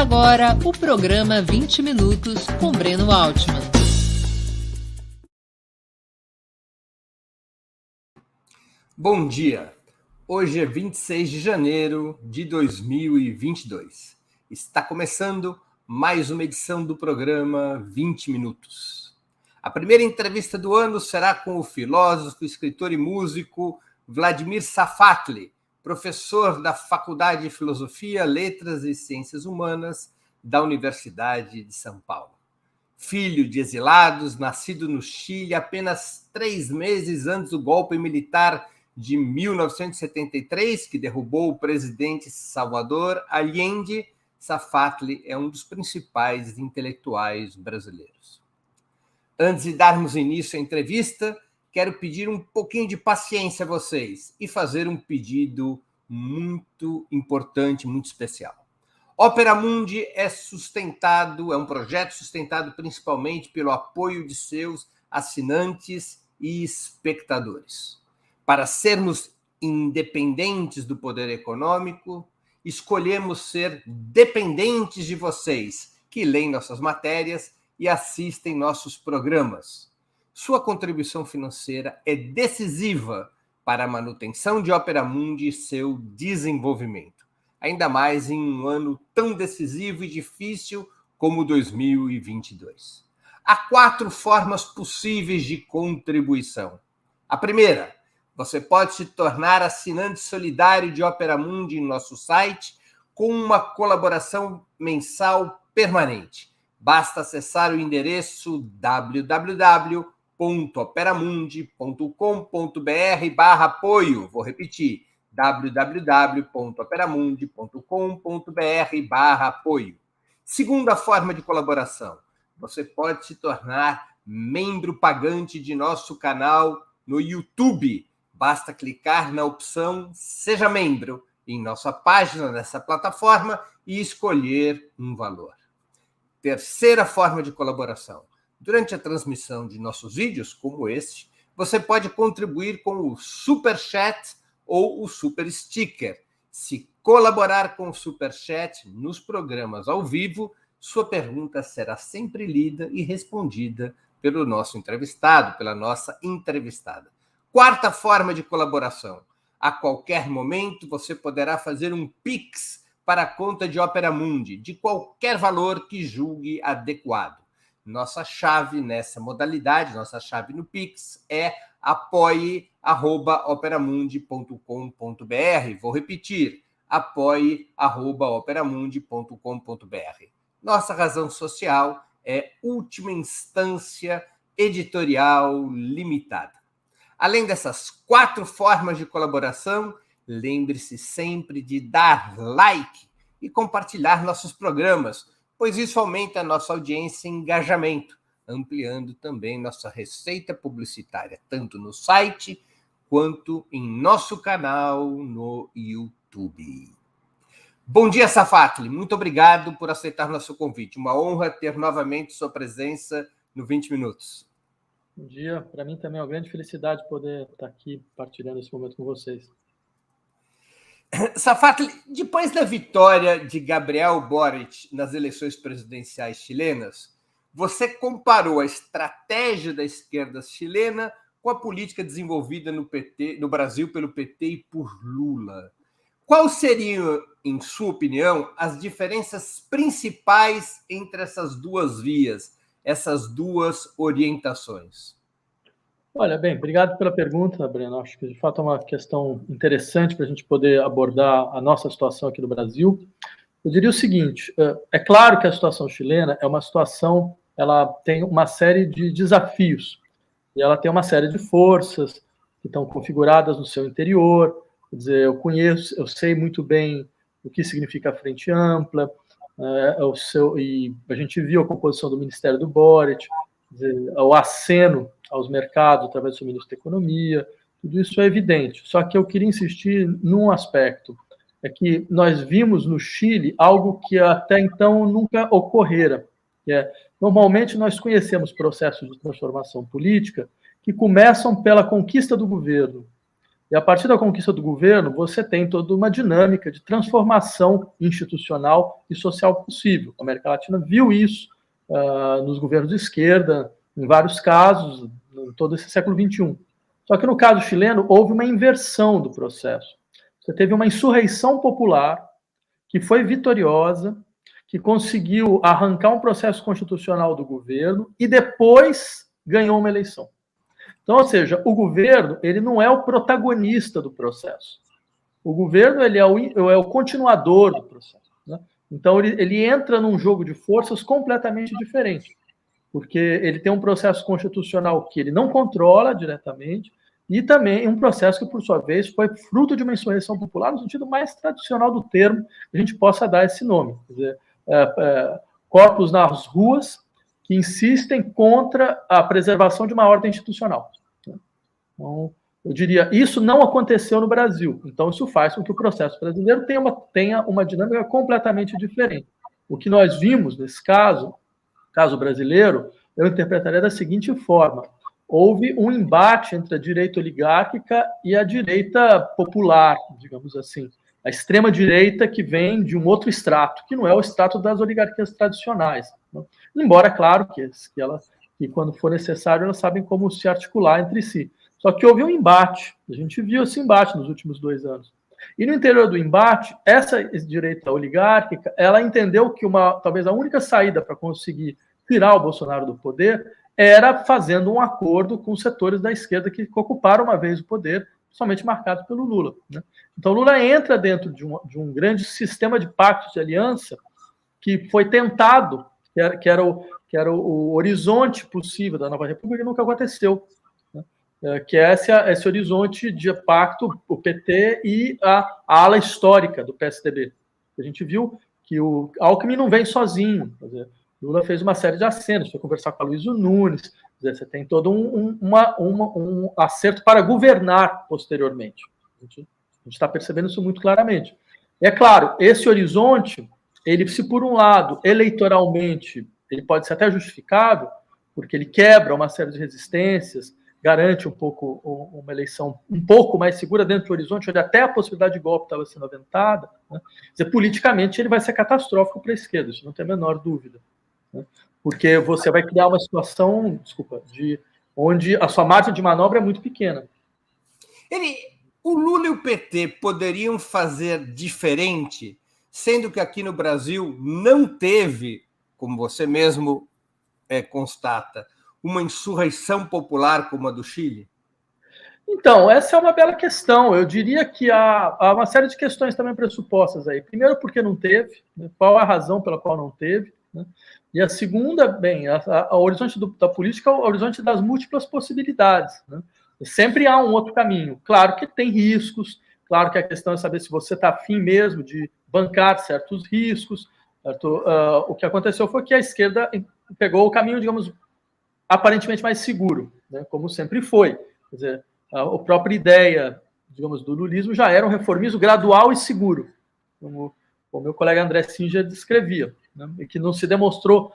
agora o programa 20 Minutos com Breno Altman. Bom dia! Hoje é 26 de janeiro de 2022. Está começando mais uma edição do programa 20 Minutos. A primeira entrevista do ano será com o filósofo, escritor e músico Vladimir Safatli, professor da Faculdade de Filosofia, Letras e Ciências Humanas da Universidade de São Paulo. Filho de exilados, nascido no Chile apenas 3 meses antes do golpe militar de 1973, que derrubou o presidente Salvador Allende, Safatli é um dos principais intelectuais brasileiros. Antes de darmos início à entrevista, quero pedir um pouquinho de paciência a vocês e fazer um pedido muito importante, muito especial. Opera Mundi é um projeto sustentado principalmente pelo apoio de seus assinantes e espectadores. Para sermos independentes do poder econômico, escolhemos ser dependentes de vocês, que leem nossas matérias e assistem nossos programas. Sua contribuição financeira é decisiva para a manutenção de Opera Mundi e seu desenvolvimento, ainda mais em um ano tão decisivo e difícil como 2022. Há 4 formas possíveis de contribuição. A primeira, você pode se tornar assinante solidário de Opera Mundi em nosso site com uma colaboração mensal permanente. Basta acessar o endereço www.operamundi.com.br/apoio. Vou repetir, www.operamundi.com.br/apoio. Segunda forma de colaboração, você pode se tornar membro pagante de nosso canal no YouTube. Basta clicar na opção Seja Membro em nossa página nessa plataforma e escolher um valor. Terceira forma de colaboração. Durante a transmissão de nossos vídeos, como este, você pode contribuir com o Super Chat ou o Super Sticker. Se colaborar com o Super Chat nos programas ao vivo, sua pergunta será sempre lida e respondida pelo nosso entrevistado, pela nossa entrevistada. Quarta forma de colaboração. A qualquer momento, você poderá fazer um Pix para a conta de Opera Mundi, de qualquer valor que julgue adequado. Nossa chave nessa modalidade, nossa chave no Pix é apoie@operamundi.com.br. Vou repetir, apoie@operamundi.com.br. Nossa razão social é última instância editorial limitada. Além dessas 4 formas de colaboração, lembre-se sempre de dar like e compartilhar nossos programas, pois isso aumenta a nossa audiência e engajamento, ampliando também nossa receita publicitária, tanto no site quanto em nosso canal no YouTube. Bom dia, Safatli. Muito obrigado por aceitar nosso convite. Uma honra ter novamente sua presença no 20 Minutos. Bom dia. Para mim também é uma grande felicidade poder estar aqui partilhando esse momento com vocês. Safatli, depois da vitória de Gabriel Boric nas eleições presidenciais chilenas, você comparou a estratégia da esquerda chilena com a política desenvolvida no Brasil pelo PT e por Lula. Quais seriam, em sua opinião, as diferenças principais entre essas duas vias, essas duas orientações? Olha, bem, obrigado pela pergunta, Breno. Acho que, de fato, é uma questão interessante para a gente poder abordar a nossa situação aqui no Brasil. Eu diria o seguinte, é claro que a situação chilena é uma situação, ela tem uma série de desafios, e ela tem uma série de forças que estão configuradas no seu interior. Quer dizer, eu sei muito bem o que significa a Frente Ampla, e a gente viu a composição do Ministério do Boric, o aceno aos mercados através do seu ministro da Economia, tudo isso é evidente. Só que eu queria insistir num aspecto, é que nós vimos no Chile algo que até então nunca ocorrera. Normalmente nós conhecemos processos de transformação política que começam pela conquista do governo. E a partir da conquista do governo, você tem toda uma dinâmica de transformação institucional e social possível. A América Latina viu isso nos governos de esquerda, em vários casos, em todo esse século XXI. Só que no caso chileno, houve uma inversão do processo. Você teve uma insurreição popular que foi vitoriosa, que conseguiu arrancar um processo constitucional do governo e depois ganhou uma eleição. Então, ou seja, o governo ele não é o protagonista do processo. O governo ele é o continuador do processo. Né? Então, ele entra num jogo de forças completamente diferente, porque ele tem um processo constitucional que ele não controla diretamente e também um processo que, por sua vez, foi fruto de uma insurreição popular no sentido mais tradicional do termo, que a gente possa dar esse nome. Quer dizer, corpos nas ruas que insistem contra a preservação de uma ordem institucional. Então, eu diria, isso não aconteceu no Brasil. Então, isso faz com que o processo brasileiro tenha uma dinâmica completamente diferente. O que nós vimos nesse caso brasileiro, eu interpretaria da seguinte forma: houve um embate entre a direita oligárquica e a direita popular, digamos assim. A extrema-direita que vem de um outro extrato, que não é o extrato das oligarquias tradicionais. Né? Embora, claro, que quando for necessário, elas sabem como se articular entre si. Só que houve um embate. A gente viu esse embate nos últimos 2 anos. E no interior do embate, essa direita oligárquica, ela entendeu que talvez a única saída para conseguir tirar o Bolsonaro do poder era fazendo um acordo com os setores da esquerda que ocuparam uma vez o poder, somente marcado pelo Lula. Né? Então, Lula entra dentro de um grande sistema de pactos de aliança que foi tentado, que era o horizonte possível da nova república, e nunca aconteceu. Né? Que é esse horizonte de pacto, o PT e a ala histórica do PSDB. A gente viu que o Alckmin não vem sozinho. Quer dizer, Lula fez uma série de acenos, foi conversar com a Luísa Nunes. Você tem todo um acerto para governar posteriormente. A gente está percebendo isso muito claramente. É claro, esse horizonte, ele, se por um lado, eleitoralmente, ele pode ser até justificável, porque ele quebra uma série de resistências, garante um pouco uma eleição um pouco mais segura dentro do horizonte, onde até a possibilidade de golpe estava sendo aventada. Né? Quer dizer, politicamente, ele vai ser catastrófico para a esquerda, isso não tem a menor dúvida. Né? Porque você vai criar uma situação, onde a sua margem de manobra é muito pequena. O Lula e o PT poderiam fazer diferente, sendo que aqui no Brasil não teve, como você mesmo constata, uma insurreição popular como a do Chile? Então, essa é uma bela questão. Eu diria que há uma série de questões também pressupostas aí. Primeiro, porque não teve, né? Qual a razão pela qual não teve? Né? E a segunda, bem, o horizonte da política é o horizonte das múltiplas possibilidades. Né? Sempre há um outro caminho. Claro que tem riscos, claro que a questão é saber se você está afim mesmo de bancar certos riscos. O que aconteceu foi que a esquerda pegou o caminho, digamos, aparentemente mais seguro, né? Como sempre foi. Quer dizer, a própria ideia, digamos, do lulismo já era um reformismo gradual e seguro, como o meu colega André Singer descrevia, né? E que não se demonstrou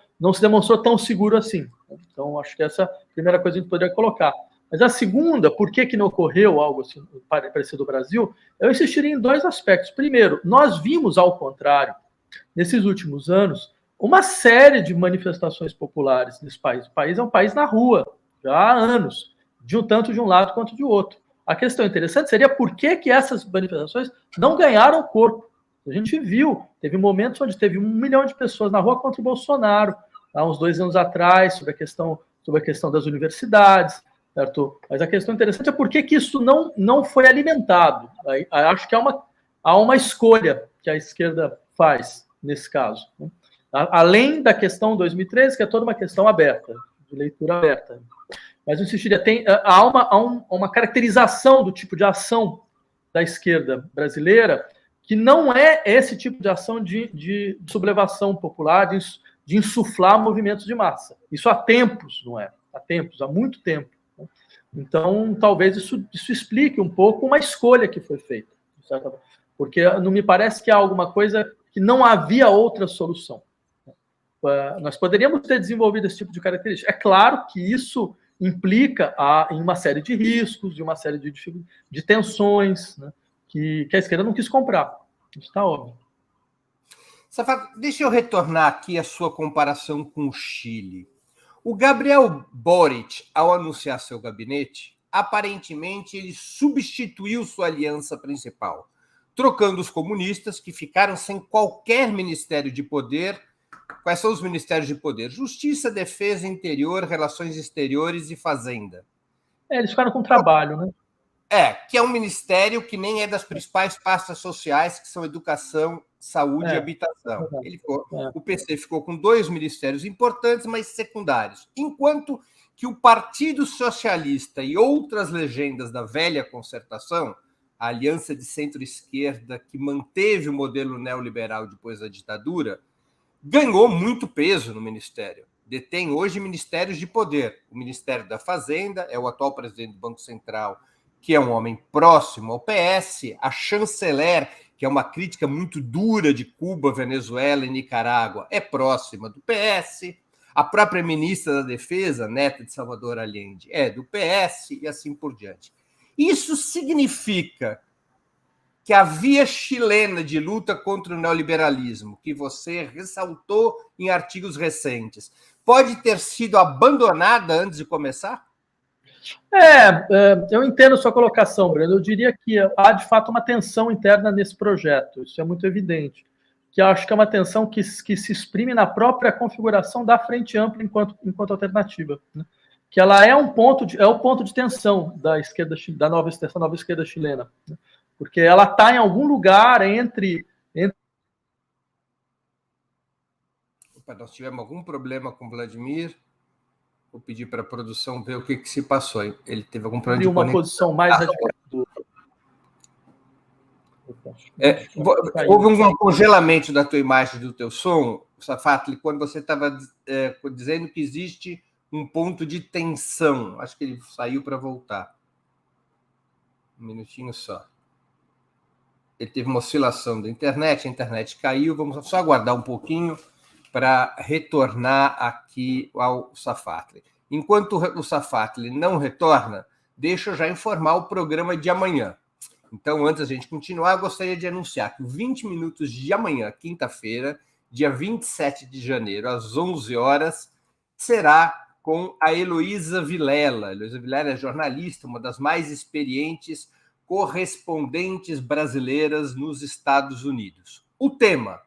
tão seguro assim. Então, acho que essa é a primeira coisa que a gente poderia colocar. Mas a segunda, por que não ocorreu algo assim parecido no Brasil, eu insistiria em 2 aspectos. Primeiro, nós vimos, ao contrário, nesses últimos anos, uma série de manifestações populares nesse país. O país é um país na rua, já há anos, tanto de um lado quanto de outro. A questão interessante seria por que essas manifestações não ganharam corpo. A gente viu, teve momentos onde teve 1 milhão de pessoas na rua contra o Bolsonaro, há uns 2 anos atrás, sobre a questão das universidades, certo? Mas a questão interessante é por que isso não foi alimentado. Acho que há uma escolha que a esquerda faz nesse caso. Né? Além da questão 2013, que é toda uma questão aberta, de leitura aberta. Mas eu insistiria, há uma caracterização do tipo de ação da esquerda brasileira que não é esse tipo de ação de sublevação popular, de insuflar movimentos de massa. Isso há tempos, não é? Há muito tempo. Então, talvez isso explique um pouco uma escolha que foi feita. Certo? Porque não me parece que há alguma coisa que não havia outra solução. Nós poderíamos ter desenvolvido esse tipo de característica. É claro que isso implica em uma série de riscos, de uma série de tensões, né, que a esquerda não quis comprar. Isso está óbvio. Safato, deixa eu retornar aqui a sua comparação com o Chile. O Gabriel Boric, ao anunciar seu gabinete, aparentemente ele substituiu sua aliança principal, trocando os comunistas, que ficaram sem qualquer ministério de poder. Quais são os ministérios de poder? Justiça, Defesa, Interior, Relações Exteriores e Fazenda. Eles ficaram com trabalho, né? Que é um ministério que nem é das principais pastas sociais, que são Educação, Saúde e Habitação. O PC ficou com 2 ministérios importantes, mas secundários. Enquanto que o Partido Socialista e outras legendas da velha concertação, a aliança de centro-esquerda que manteve o modelo neoliberal depois da ditadura, ganhou muito peso no ministério. Detém hoje ministérios de poder. O Ministério da Fazenda é o atual presidente do Banco Central, que é um homem próximo ao PS, a chanceler, que é uma crítica muito dura de Cuba, Venezuela e Nicarágua, é próxima do PS, a própria ministra da Defesa, neta de Salvador Allende, é do PS e assim por diante. Isso significa que a via chilena de luta contra o neoliberalismo, que você ressaltou em artigos recentes, pode ter sido abandonada antes de começar? Eu entendo a sua colocação, Breno. Eu diria que há, de fato, uma tensão interna nesse projeto. Isso é muito evidente. Que eu acho que é uma tensão que se exprime na própria configuração da Frente Ampla enquanto alternativa, né? Que ela é o ponto de tensão da esquerda, dessa nova esquerda chilena, né? Porque ela está em algum lugar entre... Opa, nós tivemos algum problema com o Vladimir. Vou pedir para a produção ver o que se passou. Ele teve algum problema de uma conexão. Posição mais radical. Houve um congelamento da tua imagem, do teu som, Safatli, quando você estava dizendo que existe um ponto de tensão. Acho que ele saiu para voltar. Um minutinho só. Ele teve uma oscilação da internet, a internet caiu. Vamos só aguardar um pouquinho para retornar aqui ao Safatli. Enquanto o Safatli não retorna, deixa eu já informar o programa de amanhã. Então, antes da gente continuar, eu gostaria de anunciar que 20 minutos de amanhã, quinta-feira, dia 27 de janeiro, às 11 horas, será com a Heloísa Vilela. A Heloísa Vilela é jornalista, uma das mais experientes correspondentes brasileiras nos Estados Unidos. O tema,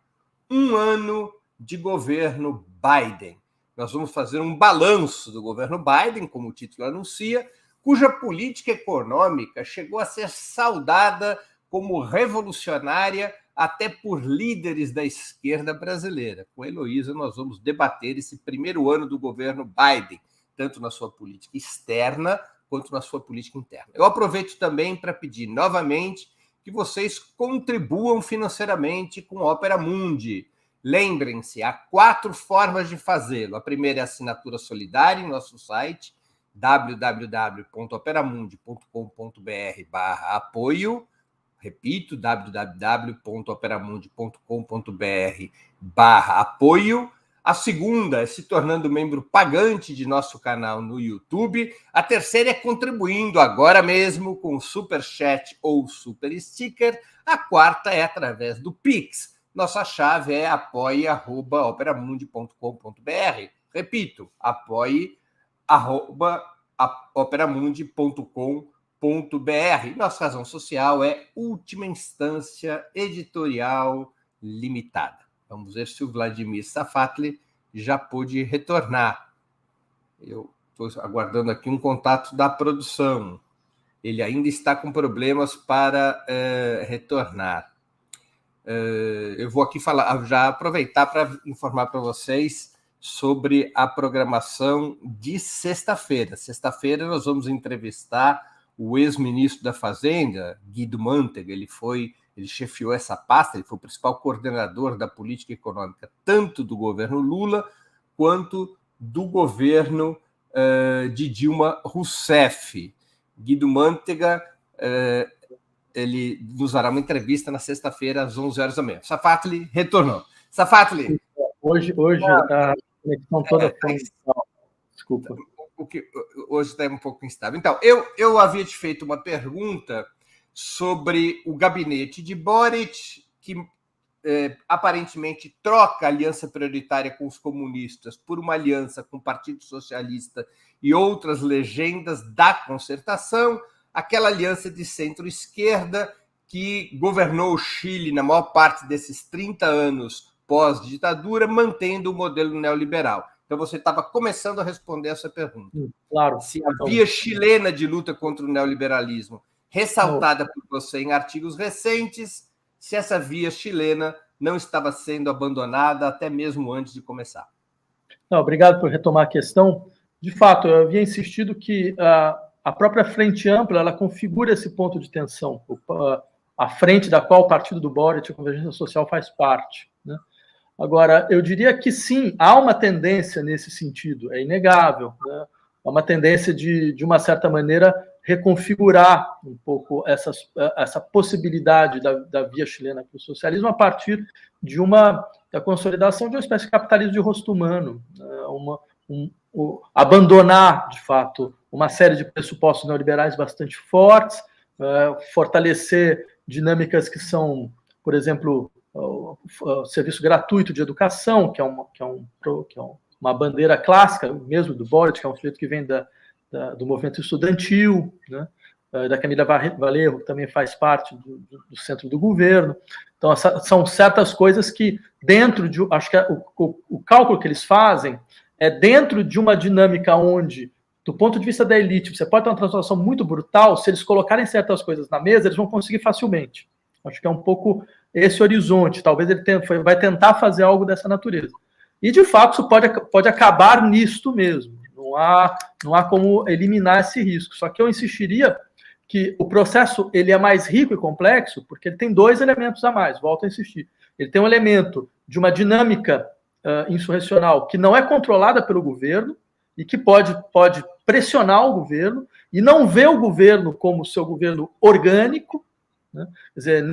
1 ano de governo Biden. Nós vamos fazer um balanço do governo Biden, como o título anuncia, cuja política econômica chegou a ser saudada como revolucionária até por líderes da esquerda brasileira. Com a Heloísa, nós vamos debater esse primeiro ano do governo Biden, tanto na sua política externa quanto na sua política interna. Eu aproveito também para pedir novamente que vocês contribuam financeiramente com a Opera Mundi. Lembrem-se, há 4 formas de fazê-lo. A primeira é a assinatura solidária em nosso site, www.operamundi.com.br/apoio. Repito, www.operamundi.com.br/apoio. A segunda é se tornando membro pagante de nosso canal no YouTube. A terceira é contribuindo agora mesmo com o Super Chat ou Super Sticker. A quarta é através do Pix. Nossa chave é apoie@operamundi.com.br. Repito, apoie@operamundi.com.br. Nossa razão social é Última Instância Editorial Limitada. Vamos ver se o Vladimir Safatli já pôde retornar. Eu estou aguardando aqui um contato da produção. Ele ainda está com problemas para retornar. Eu vou aqui já aproveitar para informar para vocês sobre a programação de sexta-feira. Sexta-feira nós vamos entrevistar o ex-ministro da Fazenda, Guido Mantega. Ele chefiou essa pasta, ele foi o principal coordenador da política econômica, tanto do governo Lula quanto do governo de Dilma Rousseff. Guido Mantega, ele nos dará uma entrevista na sexta-feira, às 11 horas da manhã. Safatli retornou. Safatli. Hoje a conexão toda foi... Desculpa. hoje está um pouco instável. Então, eu havia te feito uma pergunta sobre o gabinete de Boric, que aparentemente troca a aliança prioritária com os comunistas por uma aliança com o Partido Socialista e outras legendas da concertação, aquela aliança de centro-esquerda que governou o Chile na maior parte desses 30 anos pós-ditadura, mantendo o modelo neoliberal. Então, você estava começando a responder essa pergunta. Claro. Se a via chilena de luta contra o neoliberalismo, ressaltada por você em artigos recentes, se essa via chilena não estava sendo abandonada até mesmo antes de começar. Não, obrigado por retomar a questão. De fato, eu havia insistido que a própria Frente Ampla ela configura esse ponto de tensão, a frente da qual o partido do Boric, a Convergência Social, faz parte, né? Agora, eu diria que sim, há uma tendência nesse sentido, é inegável, né? Há uma tendência de uma certa maneira, reconfigurar um pouco essa possibilidade da via chilena para o socialismo a partir da consolidação de uma espécie de capitalismo de rosto humano, né? Abandonar, de fato, uma série de pressupostos neoliberais bastante fortes, fortalecer dinâmicas que são, por exemplo, o serviço gratuito de educação, que é uma bandeira clássica mesmo do Boric, que é um sujeito que vem do movimento estudantil, né? Da Camila Valerro, que também faz parte do centro do governo. Então, são certas coisas que, acho que o cálculo que eles fazem é dentro de uma dinâmica onde, do ponto de vista da elite, você pode ter uma transformação muito brutal, se eles colocarem certas coisas na mesa, eles vão conseguir facilmente. Acho que é um pouco esse horizonte. Talvez ele vai tentar fazer algo dessa natureza. E, de fato, isso pode acabar nisto mesmo. Não há como eliminar esse risco. Só que eu insistiria que o processo ele é mais rico e complexo porque ele tem dois elementos a mais. Volto a insistir. Ele tem um elemento de uma dinâmica insurrecional que não é controlada pelo governo e que pode pressionar o governo e não vê o governo como seu governo orgânico, né? Quer dizer,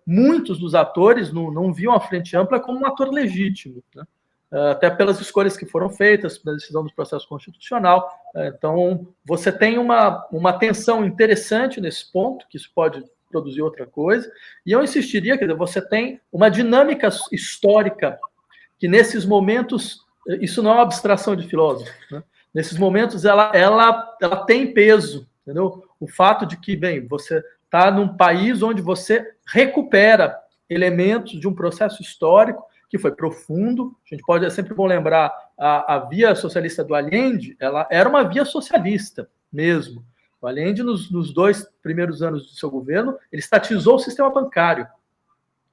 muitos dos atores não viam a Frente Ampla como um ator legítimo, né? Até pelas escolhas que foram feitas, pela decisão do processo constitucional. Então, você tem uma tensão interessante nesse ponto, que isso pode produzir outra coisa, e eu insistiria, quer dizer, você tem uma dinâmica histórica que nesses momentos, isso não é uma abstração de filósofo, né? Nesses momentos ela tem peso, entendeu? O fato de que, bem, você está num país onde você recupera elementos de um processo histórico que foi profundo. A gente é sempre bom lembrar, a via socialista do Allende, ela era uma via socialista mesmo. O Allende, nos 2 primeiros anos do seu governo, ele estatizou o sistema bancário,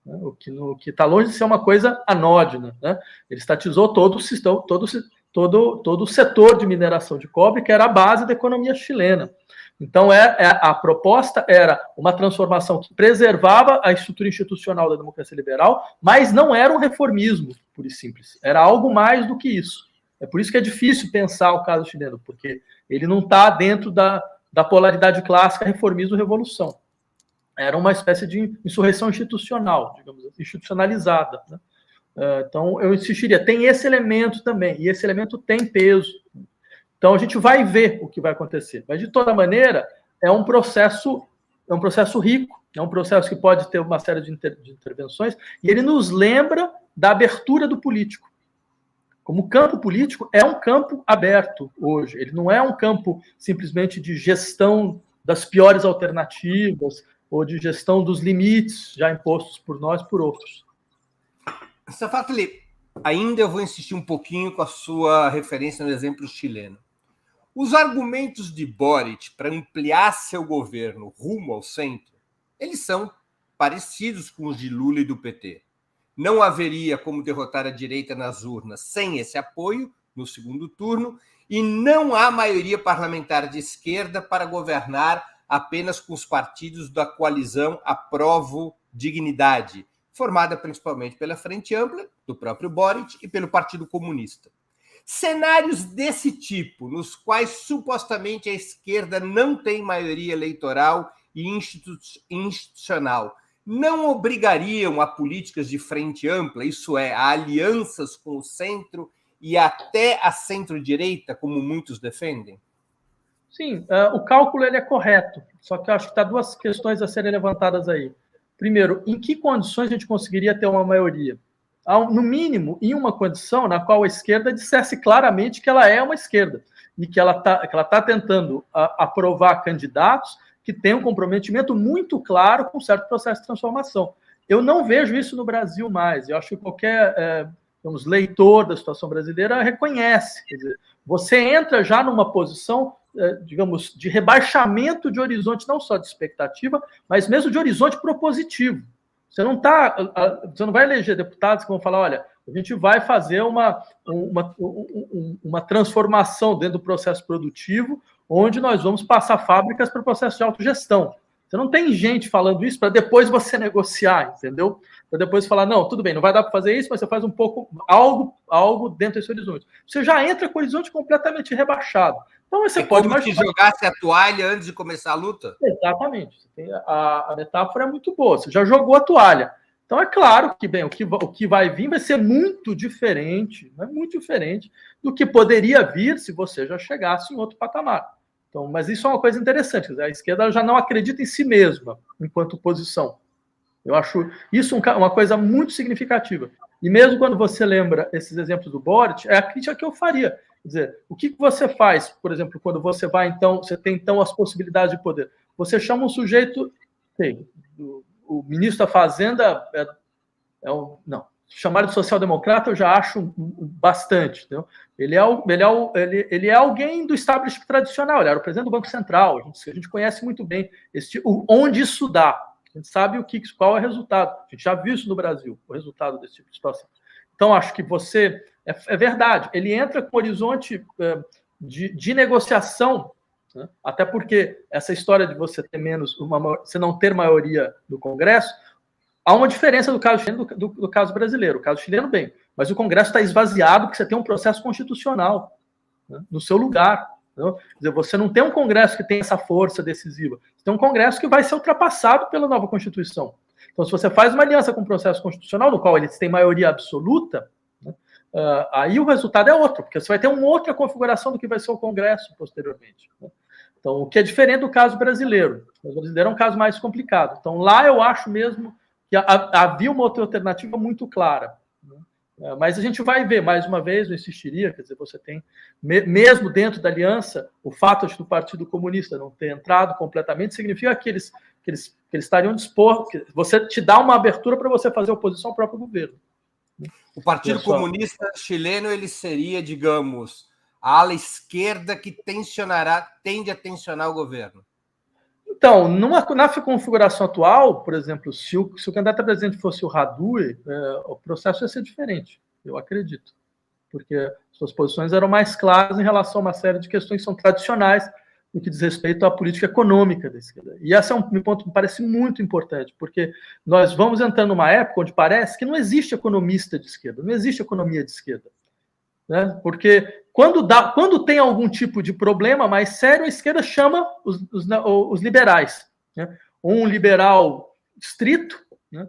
né? O que está longe de ser uma coisa anódina, né? Ele estatizou todo o setor de mineração de cobre, que era a base da economia chilena. Então, a proposta era uma transformação que preservava a estrutura institucional da democracia liberal, mas não era um reformismo, puro e simples. Era algo mais do que isso. É por isso que é difícil pensar o caso chileno, porque ele não está dentro da polaridade clássica reformismo-revolução. Era uma espécie de insurreição institucional, digamos assim, institucionalizada, né? Então, eu insistiria, tem esse elemento também, e esse elemento tem peso. Então, a gente vai ver o que vai acontecer. Mas, de toda maneira, é um processo rico, é um processo que pode ter uma série de intervenções, e ele nos lembra da abertura do político. Como o campo político é um campo aberto hoje. Ele não é um campo simplesmente de gestão das piores alternativas ou de gestão dos limites já impostos por nós e por outros. Safatli, ainda eu vou insistir um pouquinho com a sua referência no exemplo chileno. Os argumentos de Boric para ampliar seu governo rumo ao centro, eles são parecidos com os de Lula e do PT. Não haveria como derrotar a direita nas urnas sem esse apoio no segundo turno, e não há maioria parlamentar de esquerda para governar apenas com os partidos da coalizão Aprovo Dignidade, formada principalmente pela Frente Ampla, do próprio Boric, e pelo Partido Comunista. Cenários desse tipo, nos quais supostamente a esquerda não tem maioria eleitoral e institucional, não obrigariam a políticas de frente ampla, isso é, a alianças com o centro e até a centro-direita, como muitos defendem? Sim, o cálculo ele é correto, só que eu acho que está duas questões a serem levantadas aí. Primeiro, em que condições a gente conseguiria ter uma maioria? No mínimo, em uma condição na qual a esquerda dissesse claramente que ela é uma esquerda e que ela tá tentando aprovar candidatos que têm um comprometimento muito claro com um certo processo de transformação. Eu não vejo isso no Brasil mais. Eu acho que qualquer leitor da situação brasileira reconhece. Quer dizer, você entra já numa posição, digamos, de rebaixamento de horizonte, não só de expectativa, mas mesmo de horizonte propositivo. Você não vai eleger deputados que vão falar, olha, a gente vai fazer uma transformação dentro do processo produtivo, onde nós vamos passar fábricas para o processo de autogestão. Você não tem gente falando isso para depois você negociar, entendeu? Para depois falar, não, tudo bem, não vai dar para fazer isso, mas você faz um pouco, algo dentro desse horizonte. Você já entra com o horizonte completamente rebaixado. Então você pode como se jogasse a toalha antes de começar a luta? Exatamente. A metáfora é muito boa. Você já jogou a toalha. Então é claro que, bem, o que vai vir vai ser muito diferente, muito diferente do que poderia vir se você já chegasse em outro patamar. Então, mas isso é uma coisa interessante. A esquerda já não acredita em si mesma enquanto posição. Eu acho isso uma coisa muito significativa. E mesmo quando você lembra esses exemplos do Boric, é a crítica que eu faria. Quer dizer, o que você faz, por exemplo, quando você vai, então, você tem então as possibilidades de poder? Você chama um sujeito, o ministro da Fazenda não, chamar de social-democrata eu já acho bastante. Entendeu? Ele é alguém do establishment tradicional, ele era o presidente do Banco Central, a gente conhece muito bem onde isso dá. A gente sabe qual é o resultado. A gente já viu isso no Brasil, o resultado desse tipo de situação. Então, acho que é verdade, ele entra com um horizonte de negociação, né? Até porque essa história de você ter você não ter maioria no Congresso, há uma diferença do caso chileno do caso brasileiro. O caso chileno, bem, mas o Congresso está esvaziado porque você tem um processo constitucional, né, no seu lugar. Quer dizer, você não tem um Congresso que tem essa força decisiva. Você tem um Congresso que vai ser ultrapassado pela nova Constituição. Então, se você faz uma aliança com o processo constitucional, no qual eles têm maioria absoluta, né, aí o resultado é outro, porque você vai ter uma outra configuração do que vai ser o Congresso posteriormente. Né? Então, o que é diferente do caso brasileiro. O caso brasileiro é um caso mais complicado. Então, lá eu acho mesmo que havia uma outra alternativa muito clara. Né? Mas a gente vai ver, mais uma vez, eu insistiria, quer dizer, você tem, mesmo dentro da aliança, o fato do Partido Comunista não ter entrado completamente significa que eles estariam dispostos, você te dá uma abertura para você fazer oposição ao próprio governo. O Partido Comunista chileno, ele seria, digamos, a ala esquerda que tende a tensionar o governo. Então, na configuração atual, por exemplo, se o candidato a presidente fosse o Radui, o processo ia ser diferente, eu acredito. Porque suas posições eram mais claras em relação a uma série de questões que são tradicionais no que diz respeito à política econômica da esquerda. E esse é um ponto que me parece muito importante, porque nós vamos entrando numa época onde parece que não existe economista de esquerda, não existe economia de esquerda. Né? Porque quando tem algum tipo de problema mais sério, a esquerda chama os liberais. Né? Ou um liberal estrito, né?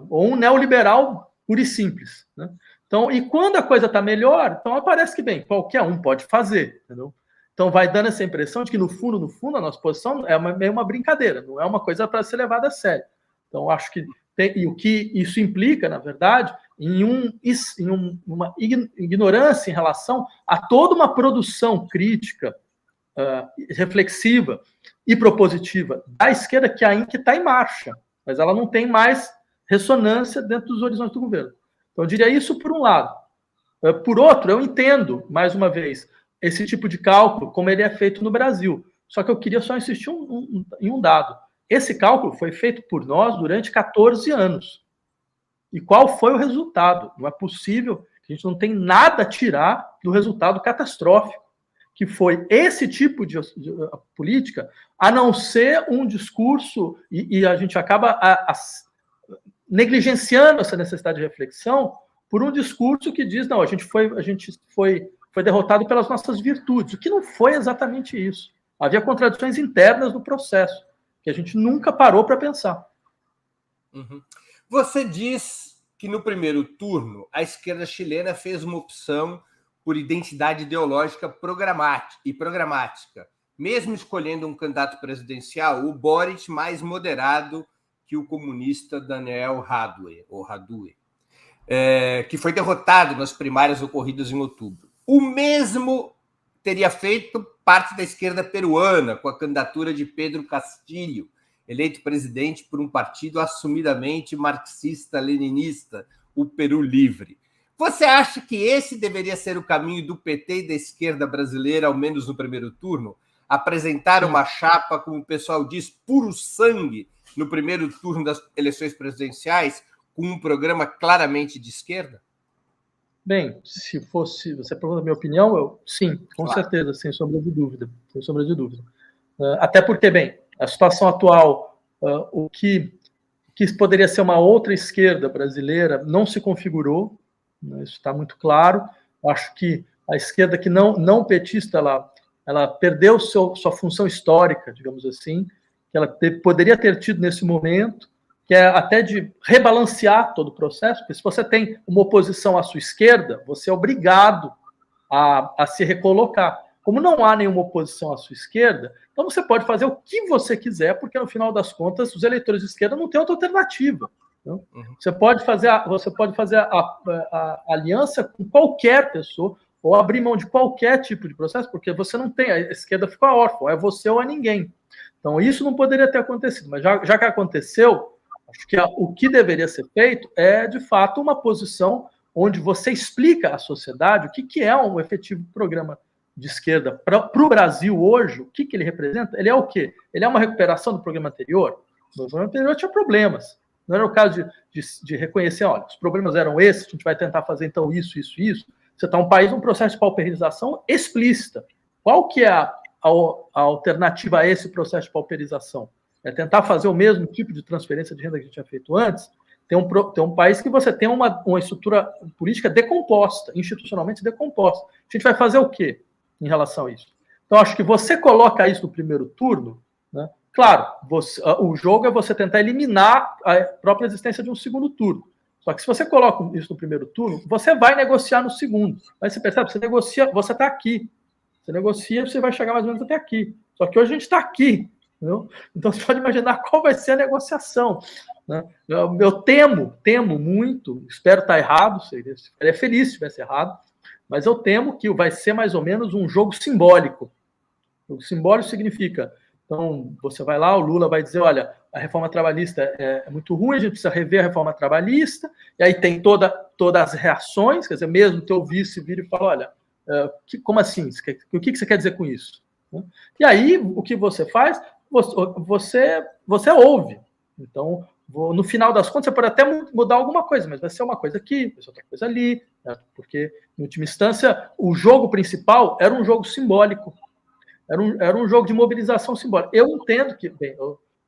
Ou um neoliberal puro e simples. Né? Então, e quando a coisa está melhor, então parece que, bem, qualquer um pode fazer. Entendeu? Então vai dando essa impressão de que, no fundo, a nossa posição é meio uma brincadeira, não é uma coisa para ser levada a sério. Então, acho que e o que isso implica, na verdade, em uma ignorância em relação a toda uma produção crítica, reflexiva e propositiva da esquerda que ainda está em marcha, mas ela não tem mais ressonância dentro dos horizontes do governo. Então, eu diria isso por um lado. Por outro, eu entendo, mais uma vez, esse tipo de cálculo, como ele é feito no Brasil. Só que eu queria só insistir em um dado. Esse cálculo foi feito por nós durante 14 anos. E qual foi o resultado? Não é possível, a gente não tem nada a tirar do resultado catastrófico, que foi esse tipo de política, a não ser um discurso, e a gente acaba negligenciando essa necessidade de reflexão por um discurso que diz, não, a gente foi derrotado pelas nossas virtudes, o que não foi exatamente isso. Havia contradições internas no processo, que a gente nunca parou para pensar. Uhum. Você diz que no primeiro turno a esquerda chilena fez uma opção por identidade ideológica programática, mesmo escolhendo um candidato presidencial, o Boric mais moderado que o comunista Daniel Radue, que foi derrotado nas primárias ocorridas em outubro. O mesmo teria feito parte da esquerda peruana, com a candidatura de Pedro Castillo, eleito presidente por um partido assumidamente marxista-leninista, o Peru Livre. Você acha que esse deveria ser o caminho do PT e da esquerda brasileira, ao menos no primeiro turno? Apresentar uma chapa, como o pessoal diz, puro sangue, no primeiro turno das eleições presidenciais, com um programa claramente de esquerda? Bem, se fosse... Você pergunta a minha opinião? Sim, com certeza, sem sombra de dúvida. Sem sombra de dúvida. Até porque, bem, a situação atual, o que poderia ser uma outra esquerda brasileira não se configurou, né, isso está muito claro. Acho que a esquerda que não petista, ela perdeu sua função histórica, digamos assim, que ela poderia ter tido nesse momento, que é até de rebalancear todo o processo, porque se você tem uma oposição à sua esquerda, você é obrigado a se recolocar. Como não há nenhuma oposição à sua esquerda, então você pode fazer o que você quiser, porque no final das contas os eleitores de esquerda não têm outra alternativa. Né? Você pode fazer a aliança com qualquer pessoa, ou abrir mão de qualquer tipo de processo, porque você não tem, a esquerda fica órfã, é você ou é ninguém. Então isso não poderia ter acontecido, mas já que aconteceu, acho que o que deveria ser feito é, de fato, uma posição onde você explica à sociedade o que é um efetivo programa de esquerda para o Brasil hoje. O que ele representa? Ele é o quê? Ele é uma recuperação do programa anterior? O programa anterior tinha problemas. Não era o caso de reconhecer, olha, os problemas eram esses, a gente vai tentar fazer então isso. Você está um país num processo de pauperização explícita. Qual que é a alternativa a esse processo de pauperização? É tentar fazer o mesmo tipo de transferência de renda que a gente tinha feito antes? Tem um país que você tem uma estrutura política decomposta, institucionalmente decomposta. A gente vai fazer o quê em relação a isso? Então, acho que você coloca isso no primeiro turno, né? Claro, o jogo é você tentar eliminar a própria existência de um segundo turno. Só que se você coloca isso no primeiro turno, você vai negociar no segundo. Aí você percebe, você negocia, você está aqui. Você negocia, você vai chegar mais ou menos até aqui. Só que hoje a gente está aqui. Entendeu? Então você pode imaginar qual vai ser a negociação. Né? Eu temo muito, espero estar errado, seria feliz se estivesse errado, mas eu temo que vai ser mais ou menos um jogo simbólico. O simbólico significa, então, você vai lá, o Lula vai dizer, olha, a reforma trabalhista é muito ruim, a gente precisa rever a reforma trabalhista, e aí tem todas as reações, quer dizer, mesmo o teu vice vira e fala, olha, como assim? O que você quer dizer com isso? E aí, o que você faz? Você ouve. Então, no final das contas, você pode até mudar alguma coisa, mas vai ser uma coisa aqui, vai ser outra coisa ali, né? Porque, em última instância, o jogo principal era um jogo simbólico. Era um jogo de mobilização simbólica. Eu entendo que, bem,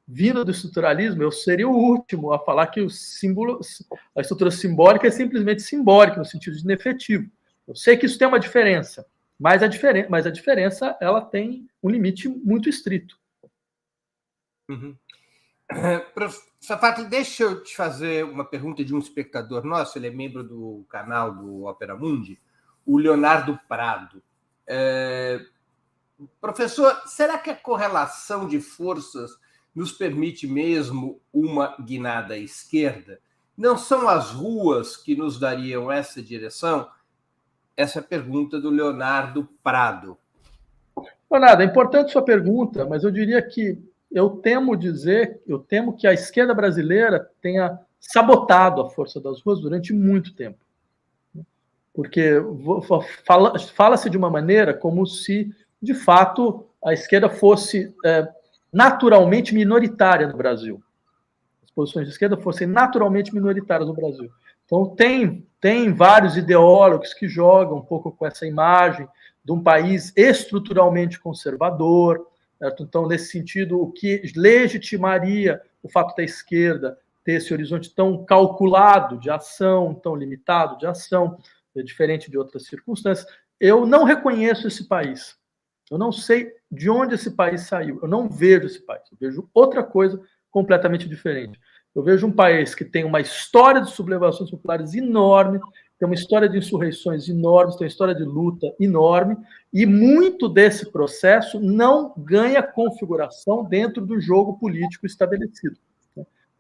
vindo do estruturalismo, eu seria o último a falar que a estrutura simbólica é simplesmente simbólica, no sentido de inefetivo. Eu sei que isso tem uma diferença, mas a diferença ela tem um limite muito estrito. Uhum. Safato, deixa eu te fazer uma pergunta de um espectador nosso, ele é membro do canal do Opera Mundi, o Leonardo Prado. Professor, será que a correlação de forças nos permite mesmo uma guinada à esquerda? Não são as ruas que nos dariam essa direção? Essa é a pergunta do Leonardo Prado. Leonardo, é importante sua pergunta, mas eu diria que eu temo que a esquerda brasileira tenha sabotado a força das ruas durante muito tempo. Porque fala-se de uma maneira como se, de fato, a esquerda fosse naturalmente minoritária no Brasil. As posições de esquerda fossem naturalmente minoritárias no Brasil. Então, tem vários ideólogos que jogam um pouco com essa imagem de um país estruturalmente conservador. Certo? Então, nesse sentido, o que legitimaria o fato da esquerda ter esse horizonte tão calculado de ação, tão limitado de ação, diferente de outras circunstâncias. Eu não reconheço esse país. Eu não sei de onde esse país saiu. Eu não vejo esse país. Eu vejo outra coisa completamente diferente. Eu vejo um país que tem uma história de sublevações populares enorme, tem uma história de insurreições enormes, tem uma história de luta enorme, e muito desse processo não ganha configuração dentro do jogo político estabelecido.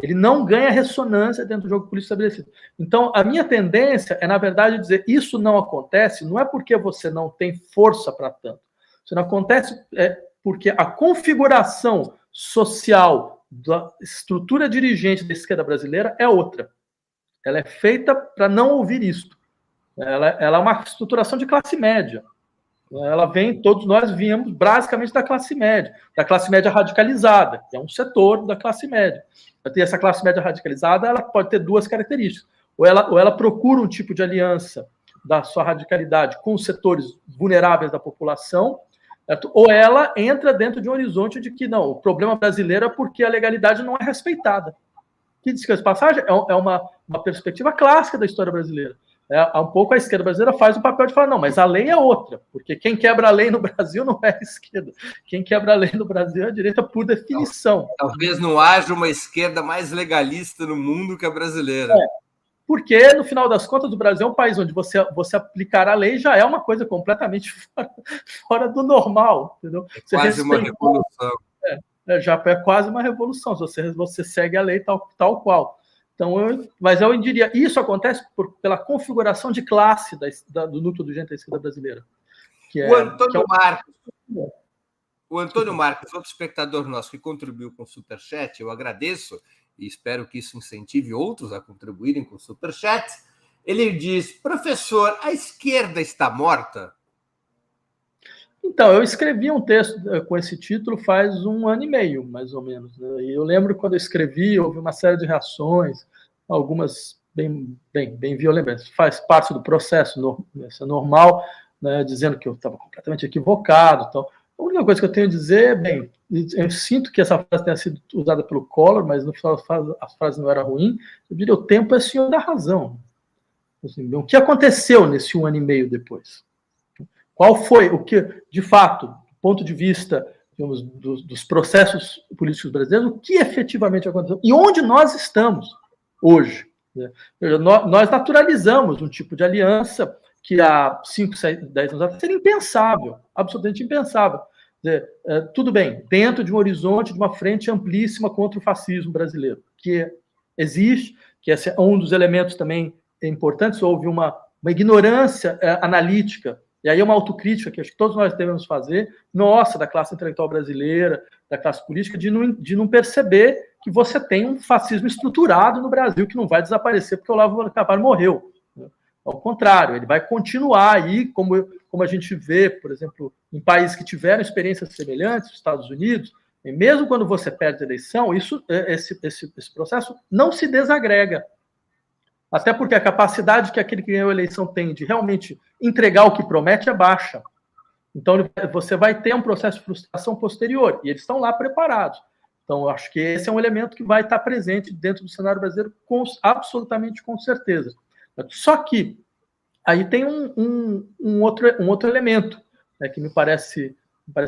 Ele não ganha ressonância dentro do jogo político estabelecido. Então, a minha tendência é, na verdade, dizer isso não acontece, não é porque você não tem força para tanto. Isso não acontece porque a configuração social da estrutura dirigente da esquerda brasileira é outra. Ela é feita para não ouvir isto. Ela é uma estruturação de classe média. Ela vem, todos nós viemos basicamente da classe média radicalizada, que é um setor da classe média. E essa classe média radicalizada, ela pode ter duas características. Ou ela procura um tipo de aliança da sua radicalidade com os setores vulneráveis da população, certo? Ou ela entra dentro de um horizonte de que, não, o problema brasileiro é porque a legalidade não é respeitada. Que diz que essa passagem é uma perspectiva clássica da história brasileira. Um pouco a esquerda brasileira faz o papel de falar, não, mas a lei é outra, porque quem quebra a lei no Brasil não é a esquerda. Quem quebra a lei no Brasil é a direita por definição. Talvez não haja uma esquerda mais legalista no mundo que a brasileira. Porque, no final das contas, o Brasil é um país onde você aplicar a lei já é uma coisa completamente fora do normal. Entendeu? Quase uma revolução. Já é quase uma revolução, se você segue a lei tal qual. Então, mas eu diria, isso acontece pela configuração de classe do núcleo do gente da esquerda brasileira. O Antônio Marcos, outro espectador nosso que contribuiu com o Superchat, eu agradeço e espero que isso incentive outros a contribuírem com o Superchat. Ele diz, professor, a esquerda está morta? Então, eu escrevi um texto com esse título faz 1 ano e meio, mais ou menos. Né? E eu lembro quando eu escrevi, houve uma série de reações, algumas bem violentas. Faz parte do processo, isso é normal, né? Dizendo que eu estava completamente equivocado. Então, a única coisa que eu tenho a dizer, eu sinto que essa frase tenha sido usada pelo Collor, mas no final a frase não era ruim. Eu diria, o tempo é senhor da razão. Assim, o que aconteceu nesse 1 ano e meio depois? Qual foi o que, de fato, do ponto de vista, digamos, dos processos políticos brasileiros, o que efetivamente aconteceu? E onde nós estamos hoje? Né? Nós naturalizamos um tipo de aliança que há 5, 6, 10 anos atrás seria impensável, absolutamente impensável. Tudo bem, dentro de um horizonte de uma frente amplíssima contra o fascismo brasileiro, que existe, que esse é um dos elementos também importantes, houve uma ignorância analítica. E aí é uma autocrítica que acho que todos nós devemos fazer, nossa, da classe intelectual brasileira, da classe política, de não perceber que você tem um fascismo estruturado no Brasil que não vai desaparecer porque o Olavo de Carvalho morreu. Ao contrário, ele vai continuar aí, como a gente vê, por exemplo, em países que tiveram experiências semelhantes, os Estados Unidos, e mesmo quando você perde a eleição, esse processo não se desagrega. Até porque a capacidade que aquele que ganhou a eleição tem de realmente entregar o que promete é baixa. Então, você vai ter um processo de frustração posterior, e eles estão lá preparados. Então, eu acho que esse é um elemento que vai estar presente dentro do cenário brasileiro, absolutamente com certeza. Só que aí tem um outro elemento, né, que me parece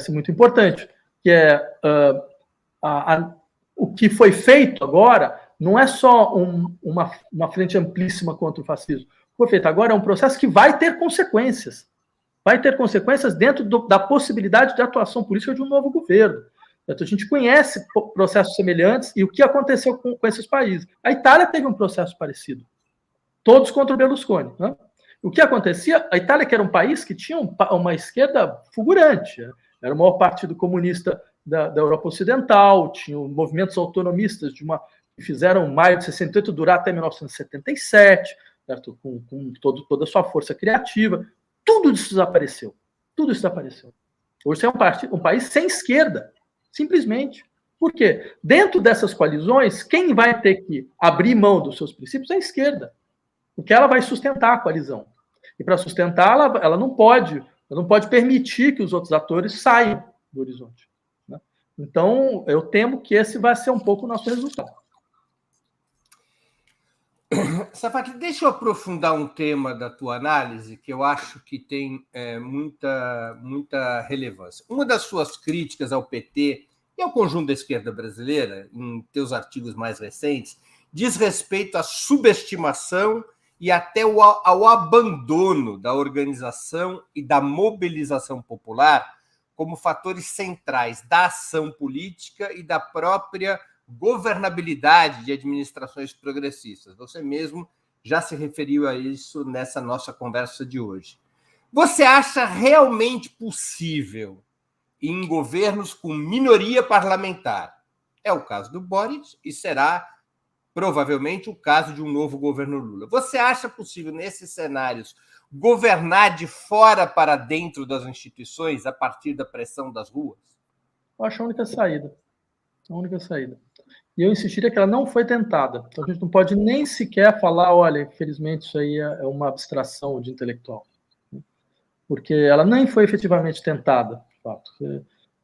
muito importante, que é o que foi feito agora não é só uma frente amplíssima contra o fascismo. Foi feito agora é um processo que vai ter consequências. Vai ter consequências dentro da possibilidade de atuação política de um novo governo. A gente conhece processos semelhantes e o que aconteceu com esses países. A Itália teve um processo parecido. Todos contra o Berlusconi. Né? O que acontecia? A Itália, que era um país que tinha uma esquerda fulgurante, era o maior partido comunista da Europa Ocidental, tinha movimentos autonomistas que fizeram maio de 68 durar até 1977, certo? Com toda a sua força criativa. Tudo isso desapareceu. Tudo isso desapareceu. Hoje é um país sem esquerda, simplesmente. Por quê? Dentro dessas coalizões, quem vai ter que abrir mão dos seus princípios é a esquerda. Porque ela vai sustentar a coalizão. E para sustentá-la, ela não pode permitir que os outros atores saiam do horizonte. Né? Então, eu temo que esse vai ser um pouco o nosso resultado. Safadi, deixa eu aprofundar um tema da tua análise que eu acho que tem muita relevância. Uma das suas críticas ao PT e ao conjunto da esquerda brasileira, em teus artigos mais recentes, diz respeito à subestimação e até ao abandono da organização e da mobilização popular como fatores centrais da ação política e da própria governabilidade de administrações progressistas. Você mesmo já se referiu a isso nessa nossa conversa de hoje. Você acha realmente possível, em governos com minoria parlamentar, é o caso do Boric e será provavelmente o caso de um novo governo Lula, você acha possível, nesses cenários, governar de fora para dentro das instituições a partir da pressão das ruas? Eu acho a única saída. A única saída. E eu insistiria que ela não foi tentada. Então a gente não pode nem sequer falar, olha, infelizmente isso aí é uma abstração de intelectual. Porque ela nem foi efetivamente tentada, de fato.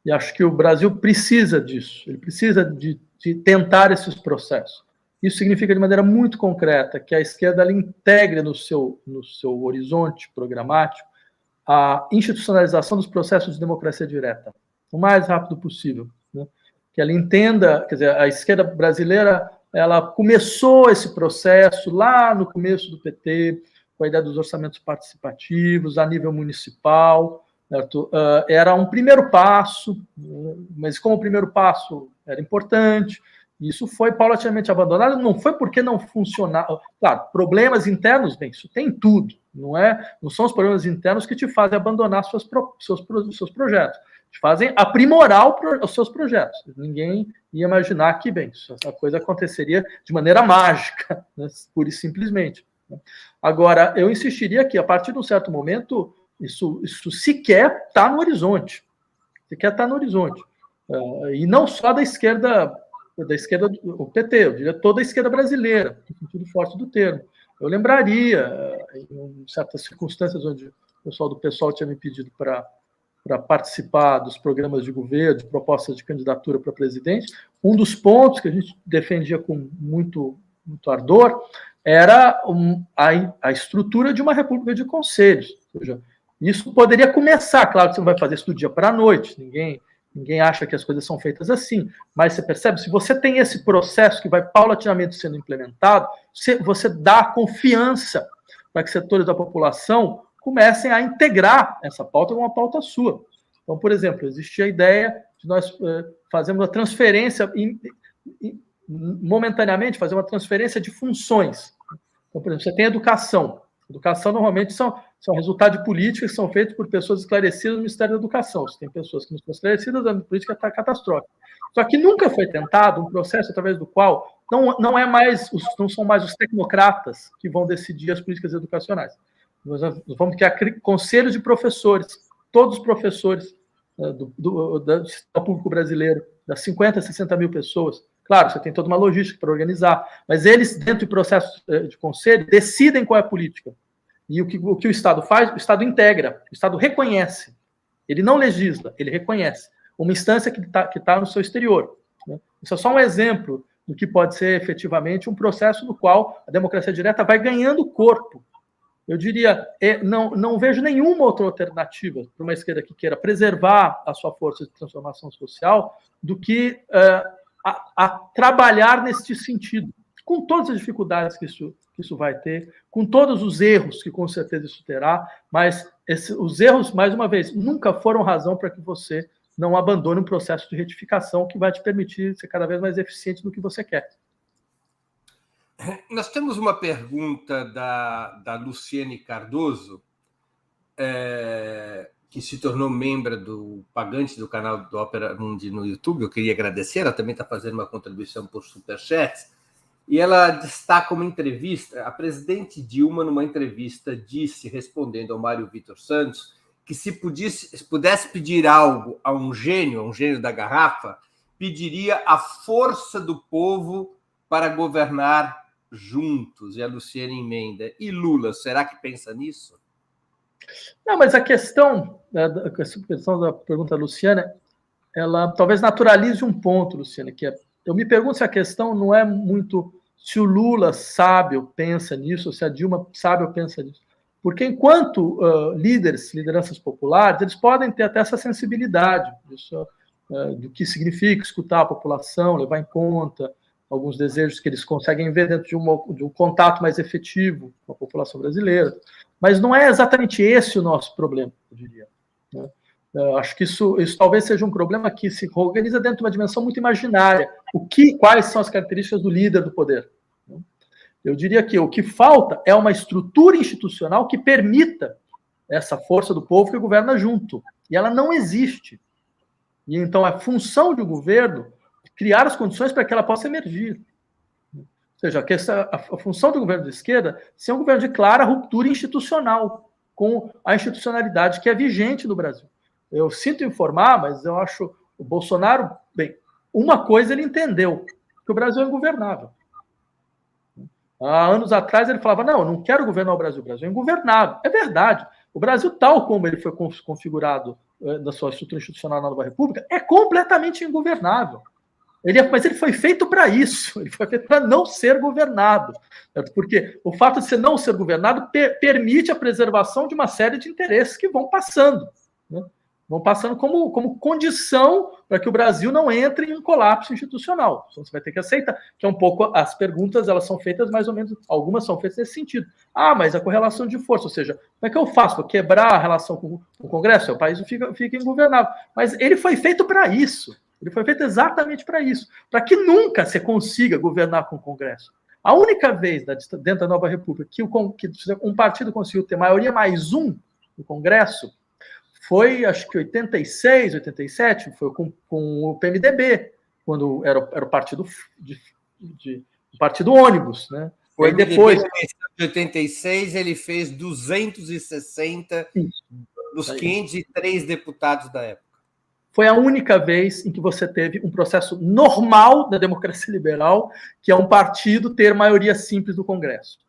E acho que o Brasil precisa disso. Ele precisa de tentar esses processos. Isso significa, de maneira muito concreta, que a esquerda ela integre no seu horizonte programático a institucionalização dos processos de democracia direta, o mais rápido possível. Né? Que ela entenda, quer dizer, a esquerda brasileira ela começou esse processo lá no começo do PT, com a ideia dos orçamentos participativos, a nível municipal. Certo? Era um primeiro passo, mas como o primeiro passo era importante, isso foi paulatinamente abandonado, não foi porque não funcionava. Claro, problemas internos, bem, isso tem tudo, não são os problemas internos que te fazem abandonar seus projetos, te fazem aprimorar os seus projetos. Ninguém ia imaginar que, bem, essa coisa aconteceria de maneira mágica, né, pura e simplesmente. Agora, eu insistiria que, a partir de um certo momento, isso sequer está no horizonte. Sequer está no horizonte. E não só da esquerda, o PT, eu diria toda a esquerda brasileira, no sentido forte do termo. Eu lembraria, em certas circunstâncias onde o pessoal do PSOL tinha me pedido para participar dos programas de governo, de propostas de candidatura para presidente, um dos pontos que a gente defendia com muito ardor era a estrutura de uma república de conselhos. Ou seja, isso poderia começar, claro que você não vai fazer isso do dia para a noite, ninguém acha que as coisas são feitas assim, mas você percebe, se você tem esse processo que vai paulatinamente sendo implementado, você dá confiança para que setores da população comecem a integrar essa pauta com uma pauta sua. Então, por exemplo, existia a ideia de nós fazermos a transferência, momentaneamente, fazer uma transferência de funções. Então, por exemplo, você tem educação. Educação, normalmente, são resultado de políticas que são feitas por pessoas esclarecidas no Ministério da Educação. Se tem pessoas que não estão esclarecidas, a política está catastrófica. Só que nunca foi tentado um processo através do qual não são mais os tecnocratas que vão decidir as políticas educacionais. Nós vamos criar conselhos de professores, todos os professores do sistema público brasileiro, das 50 a 60 mil pessoas. Claro, você tem toda uma logística para organizar, mas eles, dentro do processo de conselho, decidem qual é a política. E o que o Estado faz? O Estado integra, o Estado reconhece. Ele não legisla, ele reconhece. Uma instância que tá no seu exterior. Né? Isso é só um exemplo do que pode ser efetivamente um processo no qual a democracia direta vai ganhando corpo. Eu diria, não vejo nenhuma outra alternativa para uma esquerda que queira preservar a sua força de transformação social do que a trabalhar neste sentido, com todas as dificuldades que isso vai ter, com todos os erros que com certeza isso terá, mas os erros, mais uma vez, nunca foram razão para que você não abandone um processo de retificação que vai te permitir ser cada vez mais eficiente no que você quer. Nós temos uma pergunta da Luciene Cardoso, que se tornou membro pagante do canal do Opera Mundi no YouTube. Eu queria agradecer, ela também está fazendo uma contribuição por Superchat, e ela destaca uma entrevista. A presidente Dilma, numa entrevista, disse, respondendo ao Mário Vitor Santos, que se pudesse pedir algo a um gênio da garrafa, pediria a força do povo para governar juntos. E a Luciene emenda: e Lula, será que pensa nisso? Não, mas a questão da pergunta da Luciana, ela talvez naturalize um ponto, Luciana, que é, eu me pergunto se a questão não é muito se o Lula sabe ou pensa nisso, ou se a Dilma sabe ou pensa nisso. Porque enquanto lideranças populares, eles podem ter até essa sensibilidade do que significa escutar a população, levar em conta alguns desejos que eles conseguem ver dentro de um contato mais efetivo com a população brasileira. Mas não é exatamente esse o nosso problema, eu diria. Né? Eu acho que isso talvez seja um problema que se organiza dentro de uma dimensão muito imaginária. Quais são as características do líder do poder? Eu diria que o que falta é uma estrutura institucional que permita essa força do povo que governa junto. E ela não existe. E então a função do governo é criar as condições para que ela possa emergir. Ou seja, a função do governo de esquerda é ser um governo de clara ruptura institucional com a institucionalidade que é vigente no Brasil. Eu sinto informar, mas eu acho o Bolsonaro, bem, uma coisa ele entendeu, que o Brasil é ingovernável. Há anos atrás ele falava, não, eu não quero governar o Brasil é ingovernável. É verdade. O Brasil, tal como ele foi configurado da sua estrutura institucional na Nova República, é completamente ingovernável. Mas ele foi feito para isso, ele foi feito para não ser governado. Porque o fato de não ser governado permite a preservação de uma série de interesses que vão passando. Né? Vão passando como condição para que o Brasil não entre em um colapso institucional. Então, você vai ter que aceitar, que é um pouco, as perguntas, elas são feitas mais ou menos, algumas são feitas nesse sentido. Mas a correlação de força, ou seja, como é que eu faço para quebrar a relação com o Congresso? O país fica ingovernável. Mas ele foi feito para isso. Ele foi feito exatamente para isso. Para que nunca se consiga governar com o Congresso. A única vez dentro da Nova República que um partido conseguiu ter maioria mais um no Congresso foi, acho que 86, 87, foi com o PMDB, quando era o partido o partido ônibus, né? Foi depois da eleição de 86, ele fez 260 dos 503 deputados da época. Foi a única vez em que você teve um processo normal da democracia liberal, que é um partido ter maioria simples no Congresso.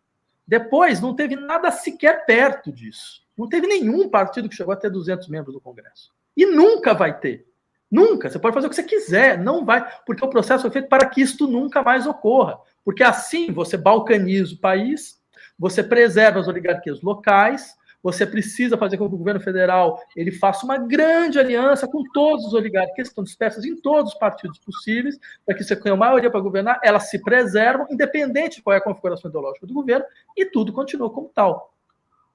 Depois, não teve nada sequer perto disso. Não teve nenhum partido que chegou a ter 200 membros no Congresso. E nunca vai ter. Nunca. Você pode fazer o que você quiser. Não vai. Porque o processo foi feito para que isto nunca mais ocorra. Porque assim você balcaniza o país, você preserva as oligarquias locais, você precisa fazer com que o governo federal ele faça uma grande aliança com todos os oligarcas que estão dispersos em todos os partidos possíveis, para que você tenha uma maioria para governar, elas se preservam, independente de qual é a configuração ideológica do governo, e tudo continua como tal.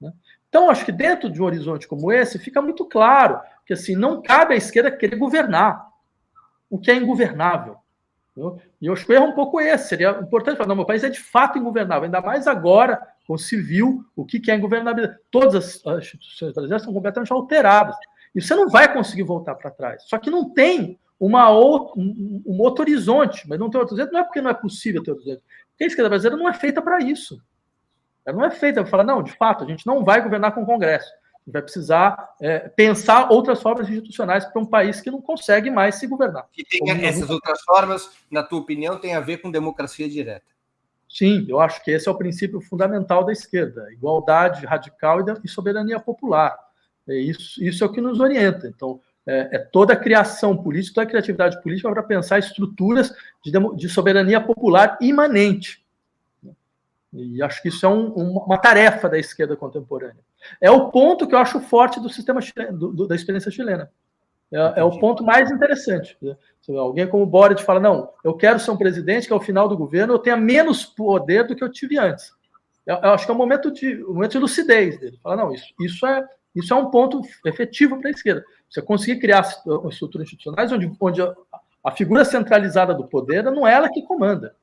Né? Então, acho que dentro de um horizonte como esse, fica muito claro que assim, não cabe à esquerda querer governar o que é ingovernável. E eu acho que o erro é um pouco esse. Seria importante falar, não, meu país é de fato ingovernável, ainda mais agora, com se viu o que é ingovernabilidade. Todas as instituições brasileiras são completamente alteradas. E você não vai conseguir voltar para trás. Só que não tem um outro horizonte. Mas não tem outro horizonte, não é porque não é possível ter outro horizonte. Porque a esquerda brasileira não é feita para isso. Ela não é feita para falar, não, de fato, a gente não vai governar com o Congresso. A gente vai precisar pensar outras formas institucionais para um país que não consegue mais se governar. E tem essas outras formas, na tua opinião, tem a ver com democracia direta? Sim, eu acho que esse é o princípio fundamental da esquerda, igualdade radical e soberania popular. Isso é o que nos orienta. Então, toda a criação política, toda a criatividade política para pensar estruturas de soberania popular imanente. E acho que isso é uma tarefa da esquerda contemporânea. É o ponto que eu acho forte do sistema chileno, da experiência chilena. É o ponto mais interessante. Alguém como o Boric fala, não, eu quero ser um presidente que ao final do governo eu tenha menos poder do que eu tive antes. Eu acho que é um momento de lucidez dele. Fala, não, isso é um ponto efetivo para a esquerda. Você conseguir criar estruturas institucionais onde a figura centralizada do poder não é ela que comanda.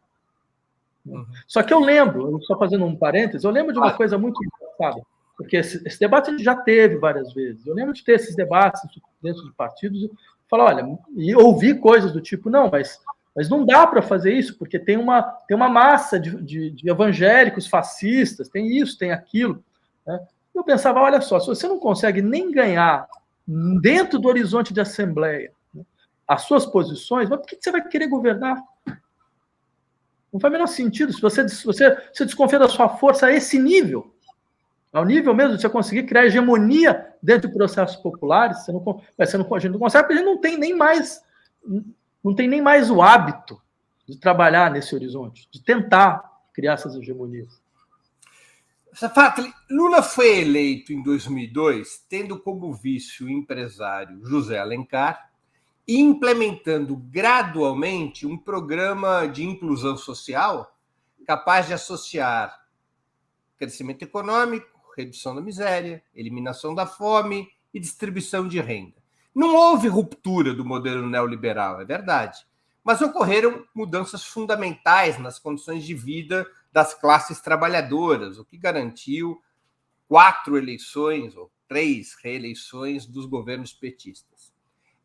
Só que eu lembro, só fazendo um parênteses, eu lembro de uma coisa muito engraçada, porque esse debate a gente já teve várias vezes. Eu lembro de ter esses debates dentro de partidos e falar, olha, e ouvir coisas do tipo, não, mas não dá para fazer isso, porque tem uma massa de evangélicos fascistas, tem isso, tem aquilo. Né? Eu pensava, olha só, se você não consegue nem ganhar dentro do horizonte de assembleia, né, as suas posições, mas por que você vai querer governar? Não faz o menor sentido. Se você desconfia da sua força a esse nível, ao nível mesmo de você conseguir criar hegemonia dentro de processos populares, a gente não consegue, porque a gente não tem nem mais o hábito de trabalhar nesse horizonte, de tentar criar essas hegemonias. Safatli, Lula foi eleito em 2002, tendo como vice o empresário José Alencar e implementando gradualmente um programa de inclusão social capaz de associar crescimento econômico, redução da miséria, eliminação da fome e distribuição de renda. Não houve ruptura do modelo neoliberal, é verdade, mas ocorreram mudanças fundamentais nas condições de vida das classes trabalhadoras, o que garantiu 4 eleições ou 3 reeleições dos governos petistas.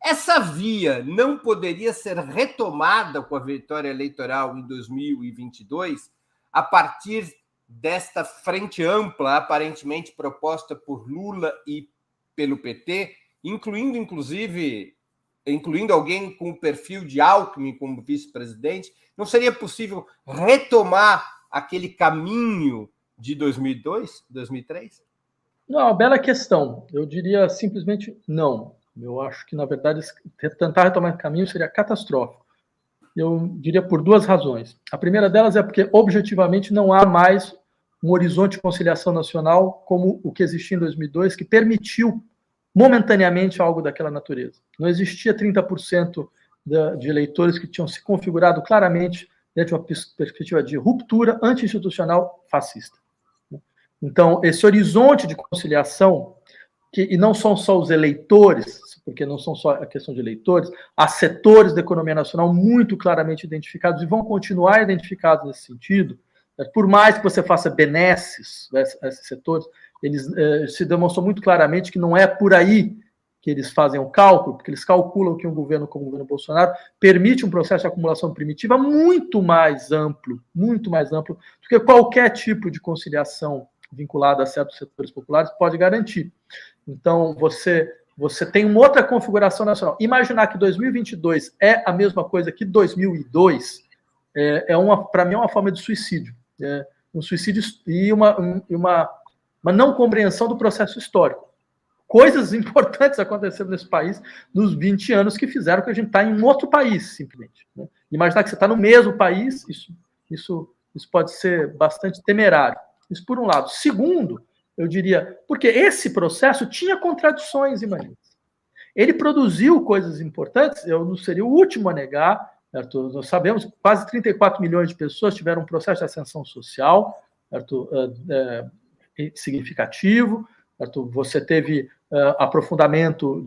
Essa via não poderia ser retomada com a vitória eleitoral em 2022 a partir desta frente ampla, aparentemente proposta por Lula e pelo PT, incluindo alguém com o perfil de Alckmin como vice-presidente. Não seria possível retomar aquele caminho de 2002, 2003? Não, bela questão. Eu diria simplesmente não. Eu acho que, na verdade, tentar retomar o caminho seria catastrófico. Eu diria por 2 razões. A primeira delas é porque, objetivamente, não há mais um horizonte de conciliação nacional como o que existia em 2002, que permitiu momentaneamente algo daquela natureza. Não existia 30% de eleitores que tinham se configurado claramente dentro de uma perspectiva de ruptura anti-institucional fascista. Então, esse horizonte de conciliação, e não são só os eleitores, porque não são só a questão de eleitores, há setores da economia nacional muito claramente identificados e vão continuar identificados nesse sentido. Por mais que você faça benesses a esses setores, eles se demonstram muito claramente que não é por aí que eles fazem o cálculo, porque eles calculam que um governo como o governo Bolsonaro permite um processo de acumulação primitiva muito mais amplo do que qualquer tipo de conciliação vinculada a certos setores populares pode garantir. Então, você tem uma outra configuração nacional. Imaginar que 2022 é a mesma coisa que 2002 para mim, é uma forma de suicídio. Um suicídio e uma não compreensão do processo histórico. Coisas importantes aconteceram nesse país nos 20 anos que fizeram que a gente está em um outro país, simplesmente. Imaginar que você está no mesmo país, isso pode ser bastante temerário. Isso por um lado. Segundo, eu diria, porque esse processo tinha contradições, imagina. Ele produziu coisas importantes, eu não seria o último a negar, certo? Nós sabemos que quase 34 milhões de pessoas tiveram um processo de ascensão social, certo? Significativo, certo? Você teve aprofundamento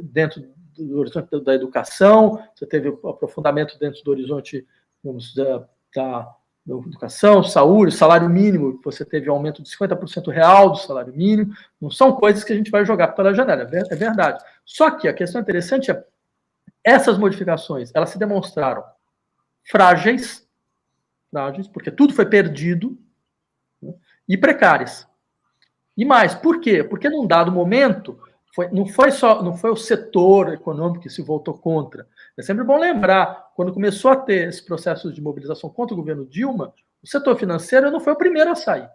dentro do horizonte da educação, você teve aprofundamento dentro do horizonte, digamos, da educação, saúde, salário mínimo, você teve aumento de 50% real do salário mínimo, não são coisas que a gente vai jogar pela janela, é verdade. Só que a questão interessante é, essas modificações, elas se demonstraram frágeis, porque tudo foi perdido, né, e precárias. E mais, por quê? Porque num dado momento, não foi o setor econômico que se voltou contra. É sempre bom lembrar, quando começou a ter esse processo de mobilização contra o governo Dilma, o setor financeiro não foi o primeiro a sair.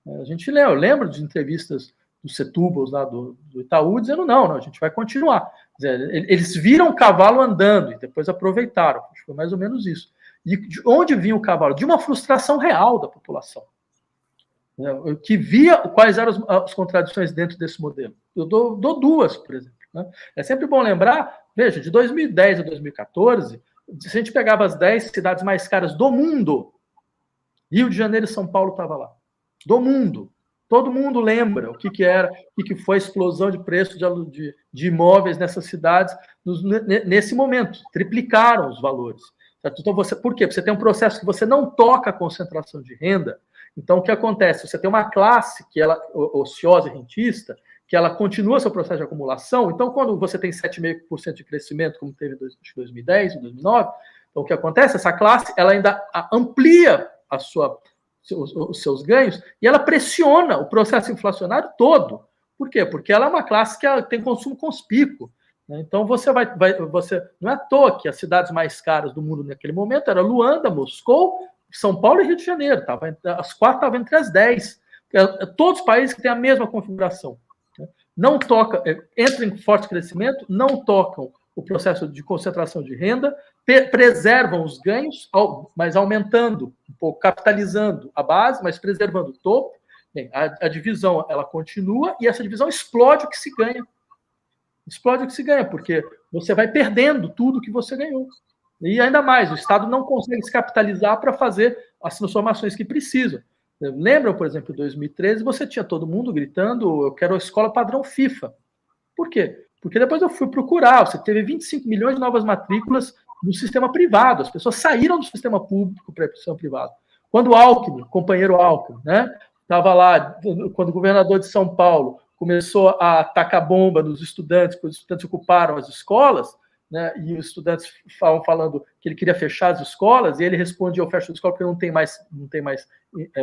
Eu lembro de entrevistas dos Setúbalos lá do Itaú dizendo não, a gente vai continuar. Eles viram o cavalo andando e depois aproveitaram. Acho que foi mais ou menos isso. E de onde vinha o cavalo? De uma frustração real da população, que via quais eram as contradições dentro desse modelo. Eu dou 2, por exemplo. É sempre bom lembrar, veja, de 2010 a 2014, se a gente pegava as 10 cidades mais caras do mundo, Rio de Janeiro e São Paulo estavam lá. Do mundo. Todo mundo lembra o que era, o que foi a explosão de preço de imóveis nessas cidades nesse momento. Triplicaram os valores. Certo? Então, por quê? Você tem um processo que você não toca a concentração de renda. Então, o que acontece? Você tem uma classe que ela ociosa e rentista, que ela continua seu processo de acumulação. Então, quando você tem 7,5% de crescimento, como teve em 2010, 2009, então o que acontece? Essa classe ela ainda amplia os seus ganhos e ela pressiona o processo inflacionário todo. Por quê? Porque ela é uma classe que tem consumo conspícuo. Então, você não é à toa que as cidades mais caras do mundo naquele momento eram Luanda, Moscou, São Paulo e Rio de Janeiro. As 4 estavam entre as 10. Todos os países que têm a mesma configuração. Não tocam, entram em forte crescimento, não tocam o processo de concentração de renda, preservam os ganhos, mas aumentando um pouco, capitalizando a base, mas preservando o topo. Bem, a divisão ela continua e essa divisão explode o que se ganha. Explode o que se ganha, porque você vai perdendo tudo que você ganhou. E ainda mais, o Estado não consegue se capitalizar para fazer as transformações que precisam. Lembram, por exemplo, em 2013, você tinha todo mundo gritando: eu quero a escola padrão FIFA. Por quê? Porque depois eu fui procurar, você teve 25 milhões de novas matrículas no sistema privado, as pessoas saíram do sistema público para o sistema privado. Quando o Alckmin, companheiro Alckmin, né, estava lá, quando o governador de São Paulo começou a tacar bomba nos estudantes, porque os estudantes ocuparam as escolas, né, e os estudantes estavam falando que ele queria fechar as escolas, e ele respondia: eu fecho a escola porque não tem mais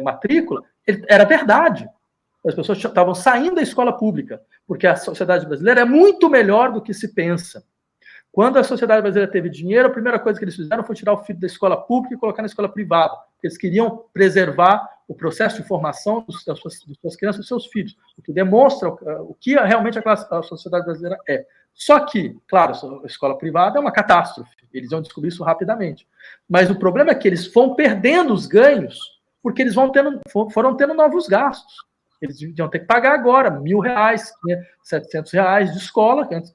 matrícula. Era verdade. As pessoas estavam saindo da escola pública, porque a sociedade brasileira é muito melhor do que se pensa. Quando a sociedade brasileira teve dinheiro, a primeira coisa que eles fizeram foi tirar o filho da escola pública e colocar na escola privada. Eles queriam preservar o processo de formação das suas crianças e dos seus filhos, o que demonstra o que realmente a sociedade brasileira é. Só que, claro, a escola privada é uma catástrofe, eles vão descobrir isso rapidamente. Mas o problema é que eles vão perdendo os ganhos, porque eles foram tendo novos gastos. Eles iam ter que pagar agora R$1.000, R$700 de escola, que antes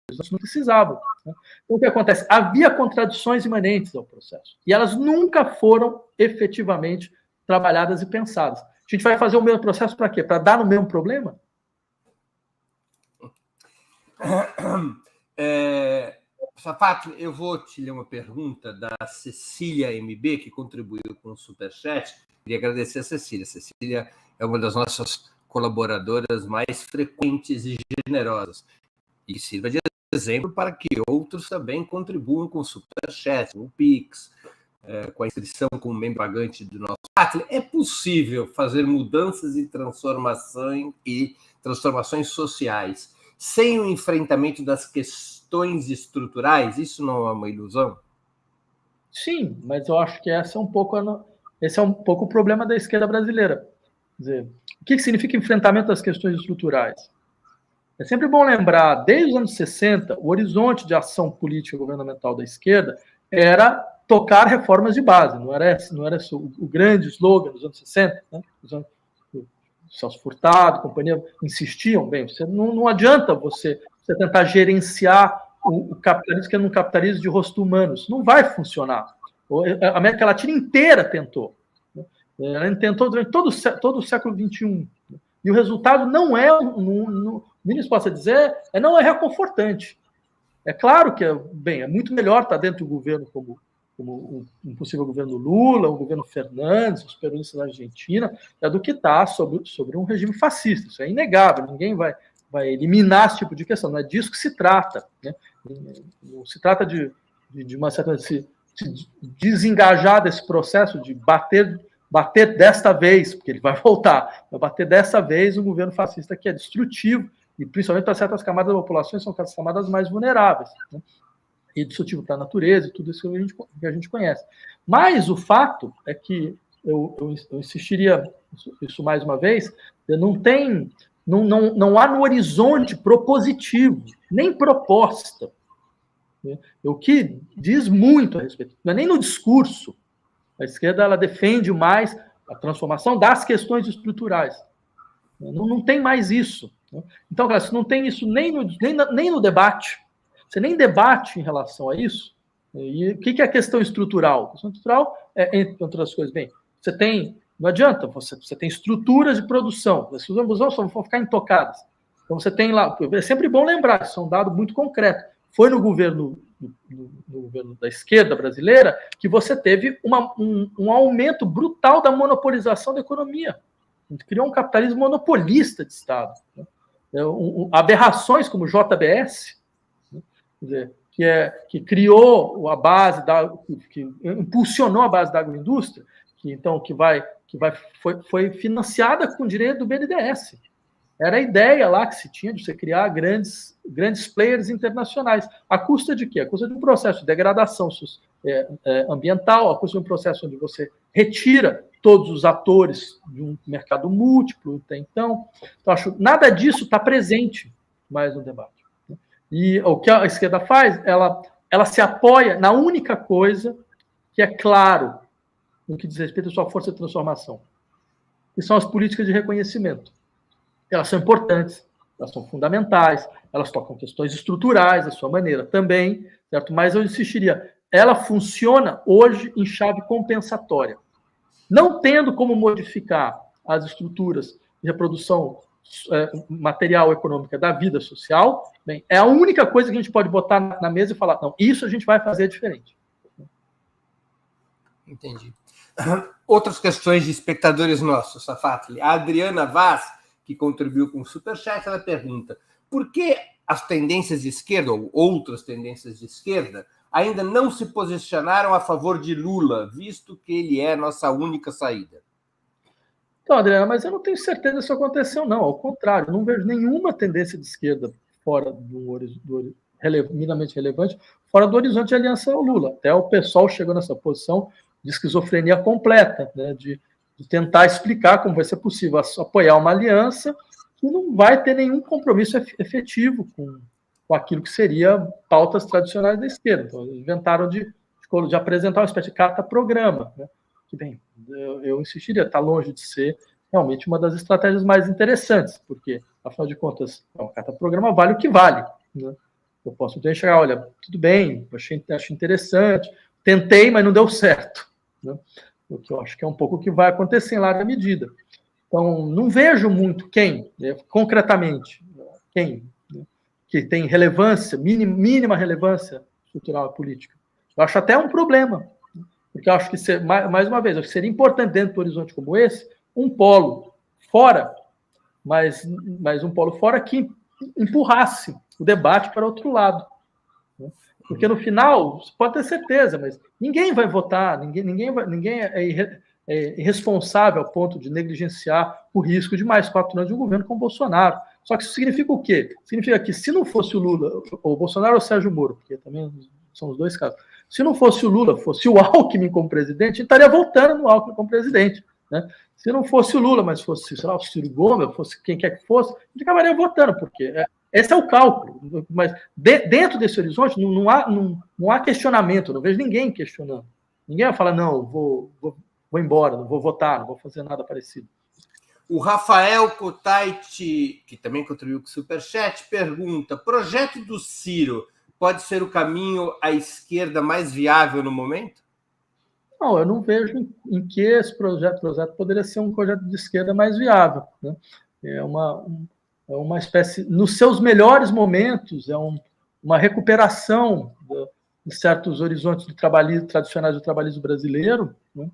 eles não precisavam. Né? Então, o que acontece? Havia contradições imanentes ao processo. E elas nunca foram efetivamente trabalhadas e pensadas. A gente vai fazer o mesmo processo para quê? Para dar no mesmo problema? Safato, eu vou te ler uma pergunta da Cecília MB, que contribuiu com o Superchat. Queria agradecer a Cecília. Cecília é uma das nossas colaboradoras mais frequentes e generosas. E sirva de exemplo para que outros também contribuam com o Superchat, com o Pix, com a inscrição como membro pagante do nosso Atlas. É possível fazer mudanças e transformações sociais sem o enfrentamento das questões estruturais? Isso não é uma ilusão? Sim, mas eu acho que esse é um pouco o problema da esquerda brasileira. Quer dizer, o que significa enfrentamento das questões estruturais? É sempre bom lembrar, desde os anos 60, o horizonte de ação política governamental da esquerda era tocar reformas de base, não era o grande slogan dos anos 60, né? Celso Furtado, companhia, insistiam, bem, não adianta você tentar gerenciar o capitalismo, que é um capitalismo de rosto humano, isso não vai funcionar. A América Latina inteira tentou. Ela tentou durante todo o século XXI. E o resultado não é, no mínimo possa dizer, não é reconfortante. É claro que é muito melhor estar dentro do governo como um possível governo Lula, um governo Fernandes, os peronistas na Argentina, do que estar sobre um regime fascista. Isso é inegável, ninguém vai eliminar esse tipo de questão, não é disso que se trata. Né? Não se trata de uma certa... se desengajar desse processo de bater desta vez, porque ele vai voltar, vai bater dessa vez um governo fascista que é destrutivo, e principalmente para certas camadas da população, são as camadas mais vulneráveis, né? E destrutivo para a natureza e tudo isso que a gente conhece. Mas o fato é que, eu insistiria isso mais uma vez, não há no horizonte propositivo, nem proposta. Né? O que diz muito a respeito, não é nem no discurso. A esquerda ela defende mais a transformação das questões estruturais. Não tem mais isso. Então, claro, se não tem isso nem no debate, você nem debate em relação a isso. E o que é a questão estrutural? A questão estrutural entre outras coisas, não adianta, você tem estruturas de produção, as estruturas vão ficar intocadas. Então, você tem lá, é sempre bom lembrar, isso é um dado muito concreto. Foi no governo da esquerda brasileira que você teve um aumento brutal da monopolização da economia. A gente criou um capitalismo monopolista de Estado. Né? Aberrações como o JBS, né? Quer dizer, que criou a base, que impulsionou a base da agroindústria, foi financiada com dinheiro do BNDES. Era a ideia lá que se tinha de você criar grandes players internacionais. A custa de quê? A custa de um processo de degradação ambiental, a custa de um processo onde você retira todos os atores de um mercado múltiplo até então. Acho nada disso está presente mais no debate. E o que a esquerda faz, ela se apoia na única coisa que é claro no que diz respeito à sua força de transformação, que são as políticas de reconhecimento. Elas são importantes, elas são fundamentais, elas tocam questões estruturais, da sua maneira também, certo? Mas eu insistiria, ela funciona hoje em chave compensatória. Não tendo como modificar as estruturas de reprodução material econômica da vida social, bem, é a única coisa que a gente pode botar na mesa e falar, não, isso a gente vai fazer diferente. Entendi. Outras questões de espectadores nossos, Safatli. A Adriana Vaz, que contribuiu com o Superchat, ela pergunta: por que as tendências de esquerda, ou outras tendências de esquerda, ainda não se posicionaram a favor de Lula, visto que ele é nossa única saída? Então, Adriana, mas eu não tenho certeza se isso aconteceu, não. Ao contrário, eu não vejo nenhuma tendência de esquerda fora minimamente relevante, fora do horizonte de aliança ao Lula. Até o pessoal chegou nessa posição de esquizofrenia completa, né, de tentar explicar como vai ser possível apoiar uma aliança que não vai ter nenhum compromisso efetivo com aquilo que seria pautas tradicionais da esquerda. Então, eles inventaram de apresentar uma espécie de carta-programa, né? Que, bem, eu insistiria, está longe de ser realmente uma das estratégias mais interessantes, porque, afinal de contas, uma carta-programa vale o que vale, né? Eu posso então chegar, olha, tudo bem, acho interessante, tentei, mas não deu certo, né? O que eu acho que é um pouco o que vai acontecer em larga medida. Então, não vejo muito concretamente, quem, né, que tem relevância, mínima relevância estrutural e política. Eu acho até um problema, porque eu acho que, mais uma vez, acho que seria importante dentro do horizonte como esse, um polo fora, mas um polo fora que empurrasse o debate para outro lado. Né? Porque no final, você pode ter certeza, mas ninguém vai votar, ninguém é irresponsável ao ponto de negligenciar o risco de mais 4 anos de um governo com o Bolsonaro. Só que isso significa o quê? Significa que se não fosse o Lula, ou o Bolsonaro ou o Sérgio Moro, porque também são os dois casos, se não fosse o Lula, fosse o Alckmin como presidente, a gente estaria voltando no Alckmin como presidente. Né? Se não fosse o Lula, mas fosse, sei lá, o Ciro Gomes, fosse quem quer que fosse, a gente acabaria votando, porque esse é o cálculo. Mas dentro desse horizonte não há questionamento, não vejo ninguém questionando. Ninguém vai falar, não, vou embora, não vou votar, não vou fazer nada parecido. O Rafael Kotait, que também contribuiu com o Superchat, pergunta: projeto do Ciro pode ser o caminho à esquerda mais viável no momento? Não, eu não vejo em que esse projeto poderia ser um projeto de esquerda mais viável. Né? É uma espécie, nos seus melhores momentos, uma recuperação de certos horizontes tradicionais do trabalhismo brasileiro, né?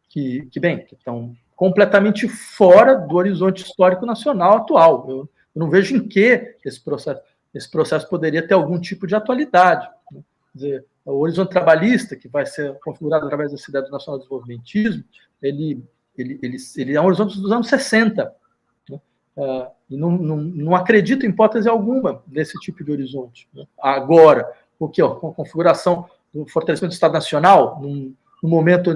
que estão completamente fora do horizonte histórico nacional atual. Eu não vejo em que esse processo poderia ter algum tipo de atualidade. Né? Quer dizer, o horizonte trabalhista, que vai ser configurado através da Cidade Nacional do Desenvolvimentismo, ele é um horizonte dos anos 60. Né? E não acredito, em hipótese alguma, nesse tipo de horizonte. Né? Agora, com a configuração do fortalecimento do Estado Nacional, no momento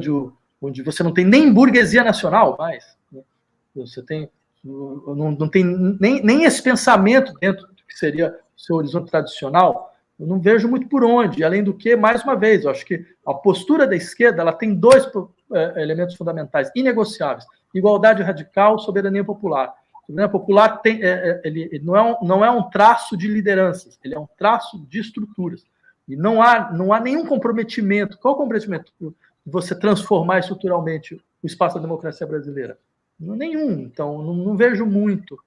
onde você não tem nem burguesia nacional mais, né? Você não tem nem esse pensamento dentro do que seria o seu horizonte tradicional. Eu não vejo muito por onde. Além do que, mais uma vez, eu acho que a postura da esquerda ela tem 2 elementos fundamentais, inegociáveis: igualdade radical, soberania popular. A soberania popular ele não é um traço de lideranças, ele é um traço de estruturas. E não há nenhum comprometimento. Qual o comprometimento? Você transformar estruturalmente o espaço da democracia brasileira? Nenhum. Então, não vejo muito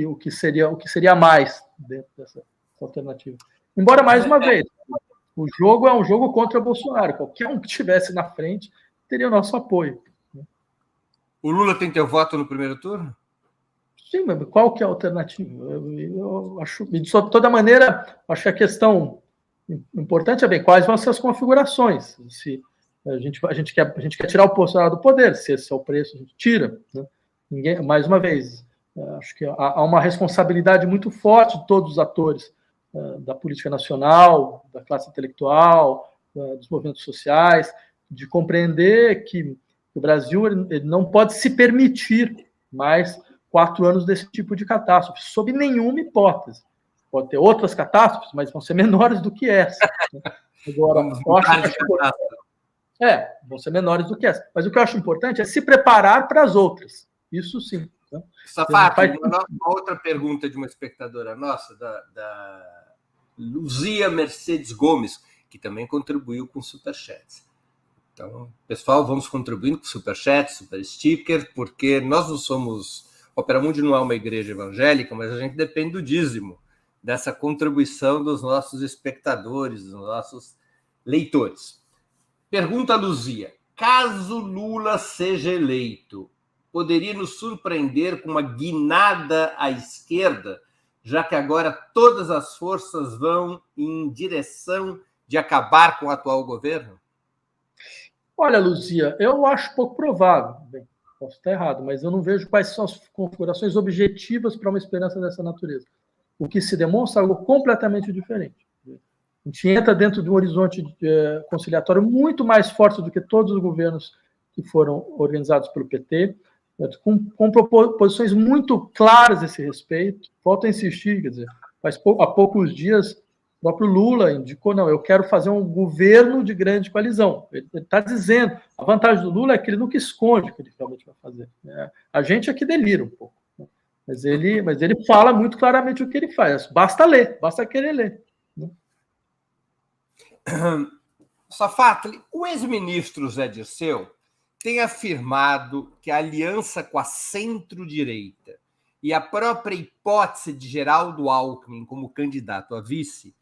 o que seria mais dentro dessa alternativa. Embora, mais uma vez, o jogo é um jogo contra Bolsonaro. Qualquer um que estivesse na frente teria o nosso apoio. O Lula tem teu voto no primeiro turno? Sim, mas qual que é a alternativa? Eu acho, de toda maneira, acho que a questão importante é quais vão ser as configurações. Se a gente quer tirar o Bolsonaro do poder, se esse é o preço, a gente tira. Né? Mais uma vez, acho que há uma responsabilidade muito forte de todos os atores da política nacional, da classe intelectual, dos movimentos sociais, de compreender que o Brasil ele não pode se permitir mais 4 anos desse tipo de catástrofe, sob nenhuma hipótese. Pode ter outras catástrofes, mas vão ser menores do que essa. Agora, eu acho que vão ser menores do que essa. Mas o que eu acho importante é se preparar para as outras. Isso sim. Né? Safak, uma outra pergunta de uma espectadora nossa, da Luzia Mercedes Gomes, que também contribuiu com Superchats. Então, pessoal, vamos contribuindo com Superchat, Super Sticker, porque nós não somos... Opera Mundi não é uma igreja evangélica, mas a gente depende do dízimo, dessa contribuição dos nossos espectadores, dos nossos leitores. Pergunta a Luzia: caso Lula seja eleito, poderia nos surpreender com uma guinada à esquerda, já que agora todas as forças vão em direção de acabar com o atual governo? Olha, Luzia, eu acho pouco provável. Bem, posso estar errado, mas eu não vejo quais são as configurações objetivas para uma esperança dessa natureza. O que se demonstra é algo completamente diferente. A gente entra dentro de um horizonte conciliatório muito mais forte do que todos os governos que foram organizados pelo PT, com posições muito claras a esse respeito. Volto a insistir, quer dizer, há poucos dias o próprio Lula indicou, não, eu quero fazer um governo de grande coalizão. Ele está dizendo, a vantagem do Lula é que ele nunca esconde o que ele realmente vai fazer. A gente aqui delira um pouco. Né? Mas ele fala muito claramente o que ele faz. Basta ler, basta querer ler. Né? Safatli, o ex-ministro Zé Dirceu tem afirmado que a aliança com a centro-direita e a própria hipótese de Geraldo Alckmin como candidato a vice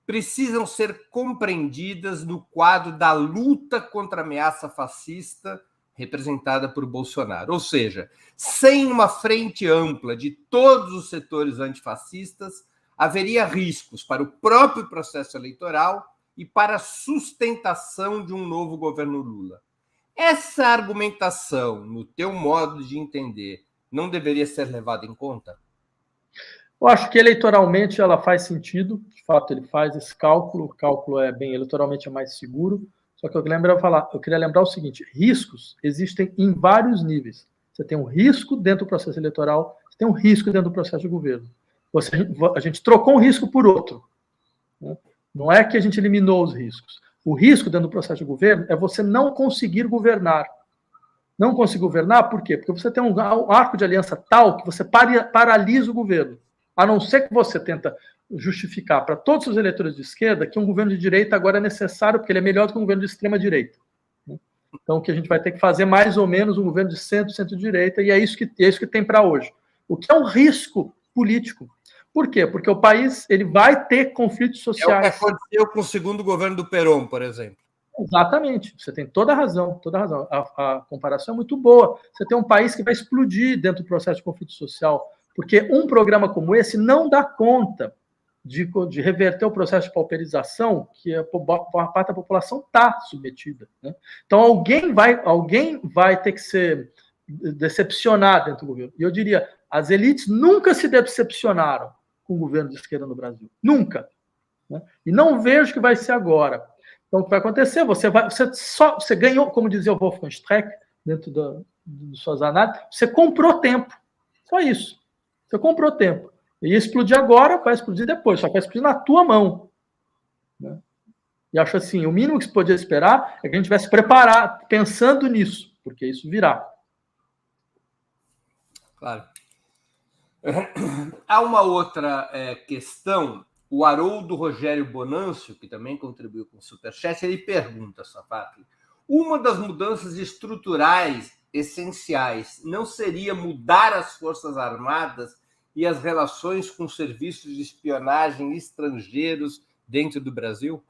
precisam ser compreendidas no quadro da luta contra a ameaça fascista representada por Bolsonaro. Ou seja, sem uma frente ampla de todos os setores antifascistas, haveria riscos para o próprio processo eleitoral e para a sustentação de um novo governo Lula. Essa argumentação, no teu modo de entender, não deveria ser levada em conta? Eu acho que eleitoralmente ela faz sentido, de fato ele faz esse cálculo, o cálculo eleitoralmente é mais seguro, só que eu queria lembrar o seguinte, riscos existem em vários níveis. Você tem um risco dentro do processo eleitoral, você tem um risco dentro do processo de governo. A gente trocou um risco por outro. Né? Não é que a gente eliminou os riscos. O risco dentro do processo de governo é você não conseguir governar. Não conseguir governar, por quê? Porque você tem um arco de aliança tal que você paralisa o governo. A não ser que você tenta justificar para todos os eleitores de esquerda que um governo de direita agora é necessário, porque ele é melhor do que um governo de extrema-direita. Então, que a gente vai ter que fazer mais ou menos um governo de centro-direita, e é isso que tem para hoje. O que é um risco político. Por quê? Porque o país ele vai ter conflitos sociais. É o que aconteceu com o segundo governo do Perón, por exemplo. Exatamente, você tem toda a razão, toda a razão. A comparação é muito boa. Você tem um país que vai explodir dentro do processo de conflito social, porque um programa como esse não dá conta de reverter o processo de pauperização que a parte da população está submetida. Né? Então, alguém vai ter que ser decepcionado dentro do governo. E eu diria, as elites nunca se decepcionaram com o governo de esquerda no Brasil. Nunca. Né? E não vejo que vai ser agora. Então, o que vai acontecer? Você ganhou, como dizia o Wolfgang Streeck, dentro de suas análises, você comprou tempo. Só isso. Você comprou tempo. E ia explodir agora, vai explodir depois, só que vai explodir na tua mão. Né? E acho assim, o mínimo que se podia esperar é que a gente tivesse preparado, pensando nisso, porque isso virá. Claro. Há uma outra questão. O Haroldo Rogério Bonâncio, que também contribuiu com o Superchat, ele pergunta, Safatli, uma das mudanças estruturais essenciais não seria mudar as Forças Armadas e as relações com serviços de espionagem estrangeiros dentro do Brasil?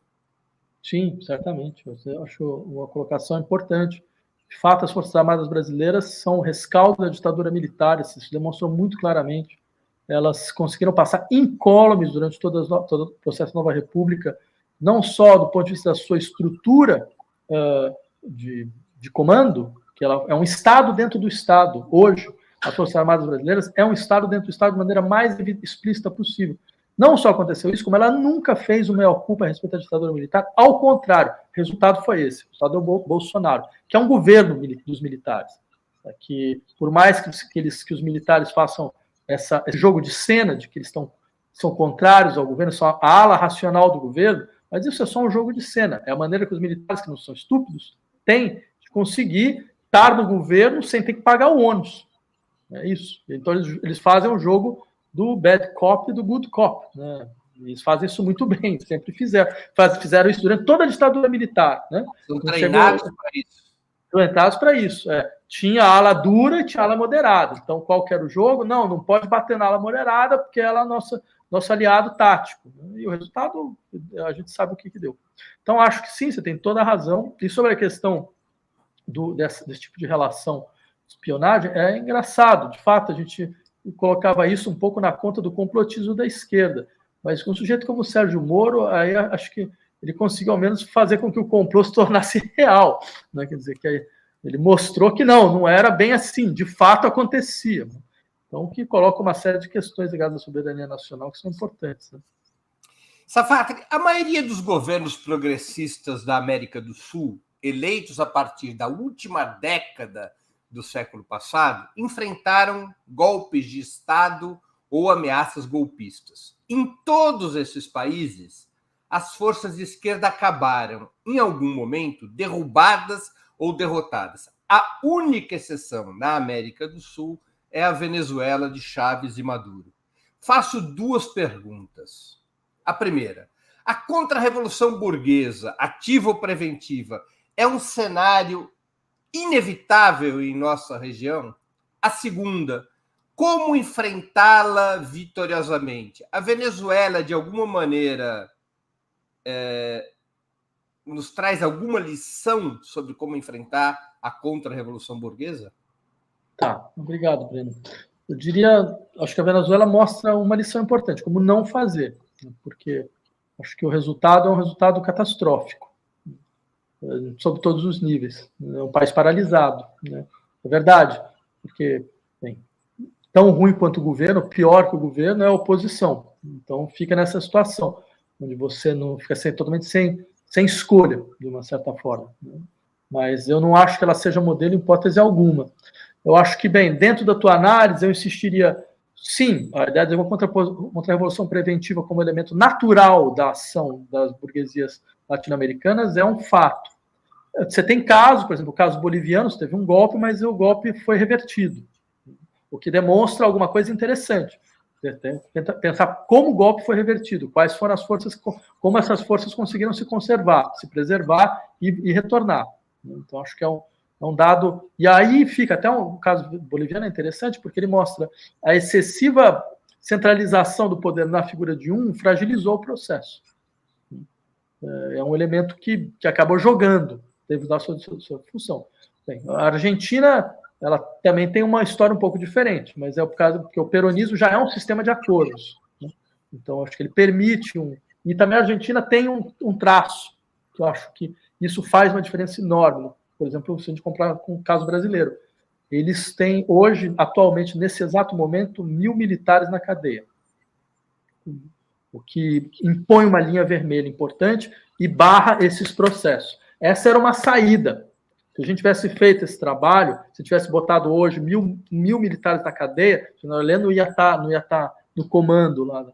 Sim, certamente. Eu acho uma colocação importante. De fato, as Forças Armadas brasileiras são o rescaldo da ditadura militar, isso se demonstrou muito claramente. Elas conseguiram passar incólumes durante todo o processo da Nova República, não só do ponto de vista da sua estrutura de comando, que ela é um Estado dentro do Estado. Hoje, as Forças Armadas brasileiras é um Estado dentro do Estado de maneira mais explícita possível. Não só aconteceu isso, como ela nunca fez uma meia-culpa a respeito da ditadura militar. Ao contrário, o resultado foi esse. O resultado é o Bolsonaro, que é um governo dos militares. Que, por mais que os militares façam esse jogo de cena de que eles são contrários ao governo, são a ala racional do governo, mas isso é só um jogo de cena. É a maneira que os militares, que não são estúpidos, têm de conseguir estar no governo sem ter que pagar o ônus. É isso. Então, eles fazem o jogo do bad cop e do good cop, né? Eles fazem isso muito bem, sempre fizeram. Fizeram isso durante toda a ditadura militar, né? São treinados para isso. Treinados para isso. Tinha a ala dura e tinha a ala moderada. Então, qual que era o jogo? Não pode bater na ala moderada, porque ela é nosso aliado tático. E o resultado, a gente sabe o que deu. Então, acho que sim, você tem toda a razão. E sobre a questão desse tipo de relação de espionagem, é engraçado. De fato, a gente colocava isso um pouco na conta do complotismo da esquerda. Mas com um sujeito como o Sérgio Moro, aí acho que ele conseguiu ao menos fazer com que o complô se tornasse real. Né? Quer dizer, que ele mostrou que não era bem assim, de fato acontecia. Então, o que coloca uma série de questões ligadas à soberania nacional que são importantes. Né? Safatri, a maioria dos governos progressistas da América do Sul, eleitos a partir da última década do século passado, enfrentaram golpes de Estado ou ameaças golpistas. Em todos esses países, as forças de esquerda acabaram, em algum momento, derrubadas ou derrotadas. A única exceção na América do Sul é a Venezuela de Chávez e Maduro. Faço duas perguntas. A primeira, a contra-revolução burguesa, ativa ou preventiva, é um cenário inevitável em nossa região? A segunda, como enfrentá-la vitoriosamente? A Venezuela, de alguma maneira, nos traz alguma lição sobre como enfrentar a contra-revolução burguesa? Tá, obrigado, Breno. Eu diria, acho que a Venezuela mostra uma lição importante, como não fazer, porque acho que o resultado é um resultado catastrófico, sob todos os níveis. É um país paralisado, né? É verdade, porque, bem, tão ruim quanto o governo, pior que o governo é a oposição. Então, fica nessa situação, onde você não fica totalmente sem escolha, de uma certa forma. Né? Mas eu não acho que ela seja modelo em hipótese alguma. Eu acho que, bem, dentro da tua análise, eu insistiria, sim, a ideia de uma contra-revolução preventiva como elemento natural da ação das burguesias latino-americanas é um fato. Você tem casos, por exemplo, o caso boliviano, você teve um golpe, mas o golpe foi revertido, o que demonstra alguma coisa interessante. Pensar como o golpe foi revertido, quais foram as forças, como essas forças conseguiram se conservar, se preservar e retornar. Então, acho que é um dado. E aí fica, até o caso boliviano é interessante, porque ele mostra a excessiva centralização do poder na figura de fragilizou o processo. É um elemento que acabou jogando, teve a sua função. Bem, a Argentina, ela também tem uma história um pouco diferente, mas é por causa que o peronismo já é um sistema de acordos. Né? Então, acho que ele permite E também a Argentina tem um traço, que eu acho que isso faz uma diferença enorme. Por exemplo, se a gente comparar com o caso brasileiro, eles têm hoje, atualmente, nesse exato momento, 1.000 militares na cadeia, o que impõe uma linha vermelha importante e barra esses processos. Essa era uma saída. Se a gente tivesse feito esse trabalho, se tivesse botado hoje 1.000 militares na cadeia, o general Heleno não ia estar no comando lá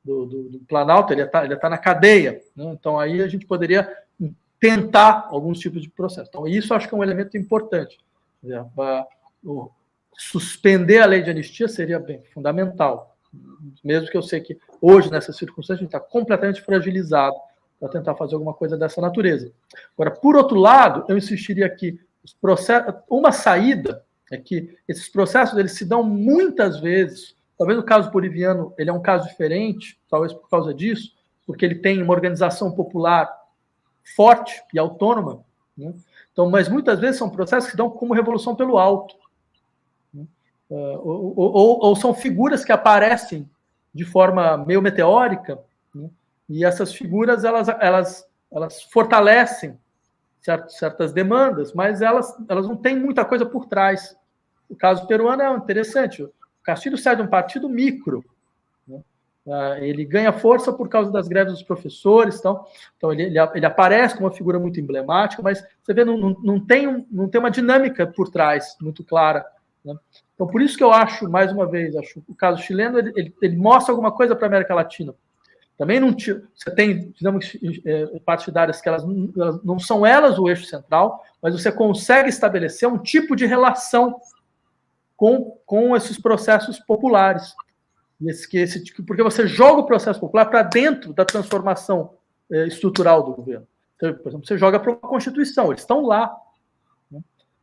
do Planalto, ele ia estar na cadeia. Né? Então, aí a gente poderia tentar alguns tipos de processo. Então, isso acho que é um elemento importante. Suspender a lei de anistia seria bem fundamental. Mesmo que eu sei que hoje, nessas circunstâncias, a gente está completamente fragilizado para tentar fazer alguma coisa dessa natureza. Agora, por outro lado, eu insistiria que uma saída é que esses processos eles se dão muitas vezes, talvez no caso boliviano ele é um caso diferente, talvez por causa disso, porque ele tem uma organização popular forte e autônoma, né? Então, mas muitas vezes são processos que dão como revolução pelo alto, né? Ou são figuras que aparecem de forma meio meteórica, né? E essas figuras elas fortalecem certas demandas, mas elas não têm muita coisa por trás. O caso peruano é interessante. O Castilho sai de um partido micro, né? Ele ganha força por causa das greves dos professores, então ele aparece como uma figura muito emblemática, mas você vê, não tem uma dinâmica por trás muito clara, né? Então, por isso que eu acho, mais uma vez, o caso chileno, ele mostra alguma coisa para a América Latina. Também você tem, digamos, partidárias que elas não são elas o eixo central, mas você consegue estabelecer um tipo de relação com esses processos populares. Porque você joga o processo popular para dentro da transformação estrutural do governo. Então, por exemplo, você joga para uma Constituição, eles estão lá. Né?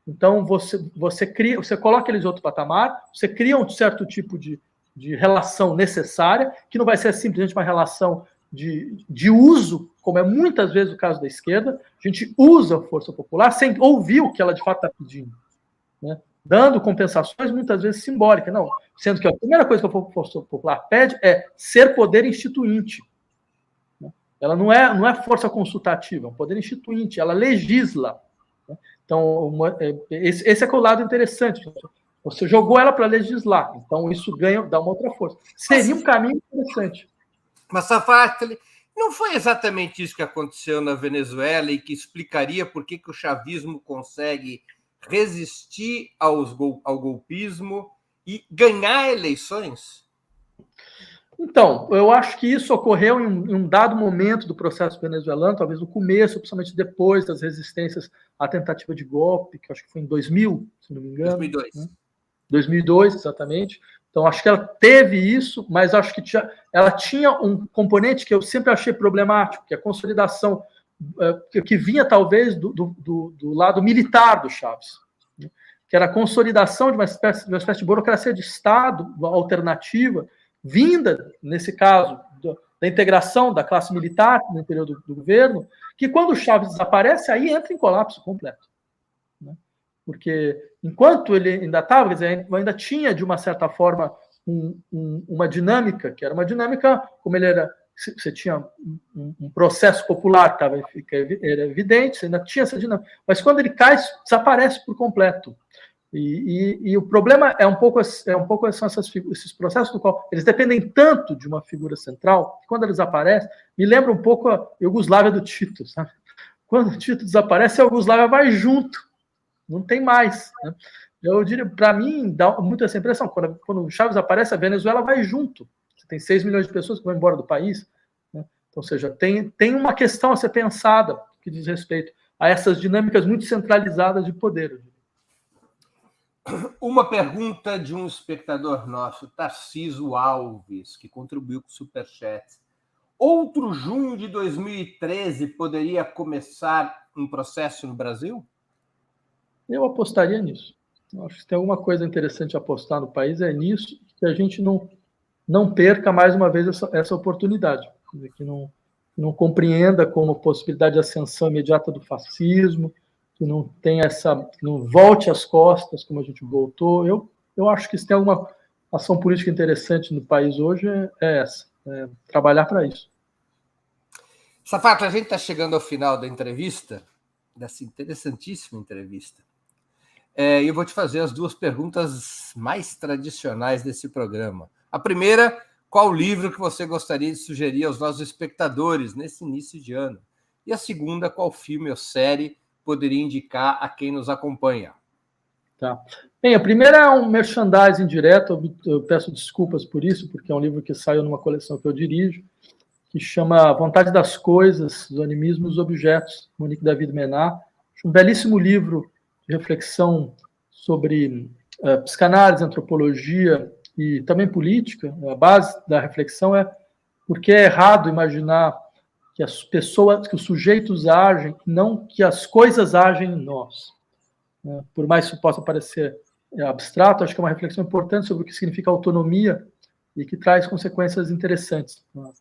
Então, você coloca eles em outro patamar, você cria um certo tipo de relação necessária, que não vai ser simplesmente uma relação de uso, como é muitas vezes o caso da esquerda. A gente usa a força popular sem ouvir o que ela de fato está pedindo, né? Dando compensações muitas vezes simbólicas. Não, sendo que a primeira coisa que a força popular pede é ser poder instituinte. Ela não é força consultativa, é um poder instituinte, ela legisla. Então, esse é que é o lado interessante. Você jogou ela para legislar, então isso dá uma outra força. Seria um caminho interessante. Mas, Safatli, não foi exatamente isso que aconteceu na Venezuela e que explicaria por que o chavismo consegue resistir ao golpismo e ganhar eleições? Então, eu acho que isso ocorreu em um dado momento do processo venezuelano, talvez no começo, principalmente depois das resistências à tentativa de golpe, que eu acho que foi em 2000, se não me engano. 2002. Né? 2002, exatamente. Então, acho que ela teve isso, mas acho que ela tinha um componente que eu sempre achei problemático, que é a consolidação, que vinha talvez do lado militar do Chávez, né? Que era a consolidação de uma espécie de burocracia de Estado alternativa, vinda, nesse caso, da integração da classe militar no interior do governo, que quando o Chávez desaparece, aí entra em colapso completo. Né? Porque enquanto ele ainda estava, quer dizer, ainda tinha, de uma certa forma, uma dinâmica, que era uma dinâmica, como ele era, você tinha um processo popular que era evidente, você ainda tinha essa dinâmica, mas quando ele cai, desaparece por completo. E o problema é um pouco são esses processos do qual eles dependem tanto de uma figura central, que quando eles aparecem, me lembra um pouco a Iugoslávia do Tito, sabe? Quando o Tito desaparece, a Iugoslávia vai junto, não tem mais, né? Eu diria, para mim, dá muito essa impressão, quando o Chávez aparece, a Venezuela vai junto, você tem 6 milhões de pessoas que vão embora do país, né? Então, ou seja, tem uma questão a ser pensada que diz respeito a essas dinâmicas muito centralizadas de poder. Uma pergunta de um espectador nosso, Tarciso Alves, que contribuiu com o Superchat. Outro junho de 2013 poderia começar um processo no Brasil? Eu apostaria nisso. Eu acho que se tem alguma coisa interessante a apostar no país é nisso, que a gente não perca mais uma vez essa oportunidade, que não compreenda como possibilidade de ascensão imediata do fascismo, que não tenha que não volte às costas como a gente voltou. Eu acho que se tem alguma ação política interessante no país hoje é essa, trabalhar para isso. Safatli, a gente está chegando ao final da entrevista, dessa interessantíssima entrevista. E eu vou te fazer as duas perguntas mais tradicionais desse programa. A primeira, qual livro que você gostaria de sugerir aos nossos espectadores nesse início de ano? E a segunda, qual filme ou série poderia indicar a quem nos acompanha? Tá. Bem, a primeira é um merchandising direto, eu peço desculpas por isso, porque é um livro que saiu numa coleção que eu dirijo, que chama Vontade das Coisas, os Animismos e os Objetos, Monique David Menard. Um belíssimo livro de reflexão sobre psicanálise, antropologia e também política. A base da reflexão é porque é errado imaginar que as pessoas, que os sujeitos agem, não que as coisas agem em nós. Por mais que isso possa parecer abstrato, acho que é uma reflexão importante sobre o que significa autonomia e que traz consequências interessantes para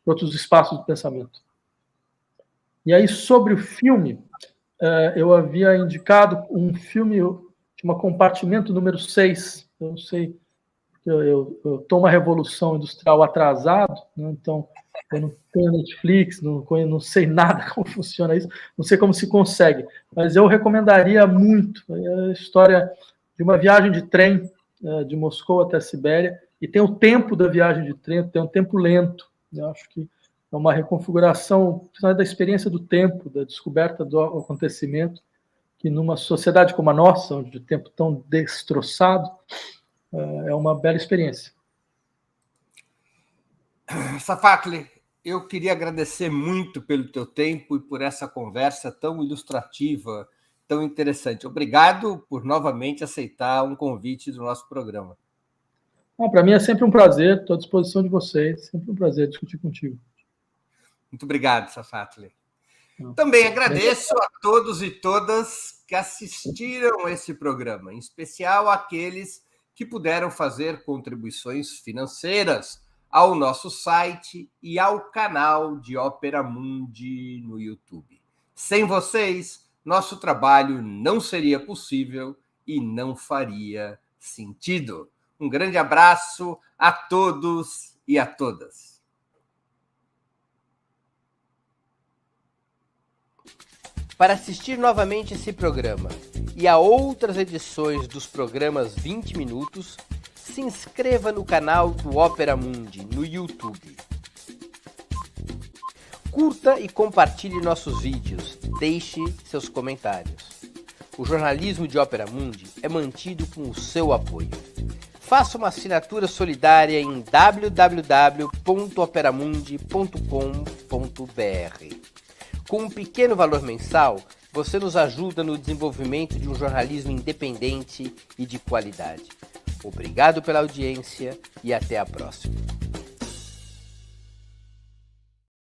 outros espaços de pensamento. E aí, sobre o filme, eu havia indicado um filme chama Compartimento número 6. Eu não sei, eu estou uma revolução industrial atrasado, né? Então eu não tenho Netflix, não sei nada como funciona isso, não sei como se consegue, mas eu recomendaria muito a história de uma viagem de trem de Moscou até a Sibéria, e tem o tempo da viagem de trem, tem um tempo lento. Eu acho que é uma reconfiguração da experiência do tempo, da descoberta do acontecimento, que numa sociedade como a nossa, onde o tempo tão destroçado, é uma bela experiência. Safatli, eu queria agradecer muito pelo teu tempo e por essa conversa tão ilustrativa tão interessante. Obrigado por novamente aceitar um convite do nosso programa. Para mim é sempre um prazer, estou à disposição de vocês, sempre um prazer discutir contigo. Muito obrigado, Safatli. Também agradeço a todos e todas que assistiram esse programa, em especial aqueles que puderam fazer contribuições financeiras ao nosso site e ao canal de Opera Mundi no YouTube. Sem vocês, nosso trabalho não seria possível e não faria sentido. Um grande abraço a todos e a todas. Para assistir novamente esse programa e a outras edições dos programas 20 Minutos, se inscreva no canal do Opera Mundi no YouTube. Curta e compartilhe nossos vídeos, deixe seus comentários. O jornalismo de Opera Mundi é mantido com o seu apoio. Faça uma assinatura solidária em www.operamundi.com.br. Com um pequeno valor mensal, você nos ajuda no desenvolvimento de um jornalismo independente e de qualidade. Obrigado pela audiência e até a próxima.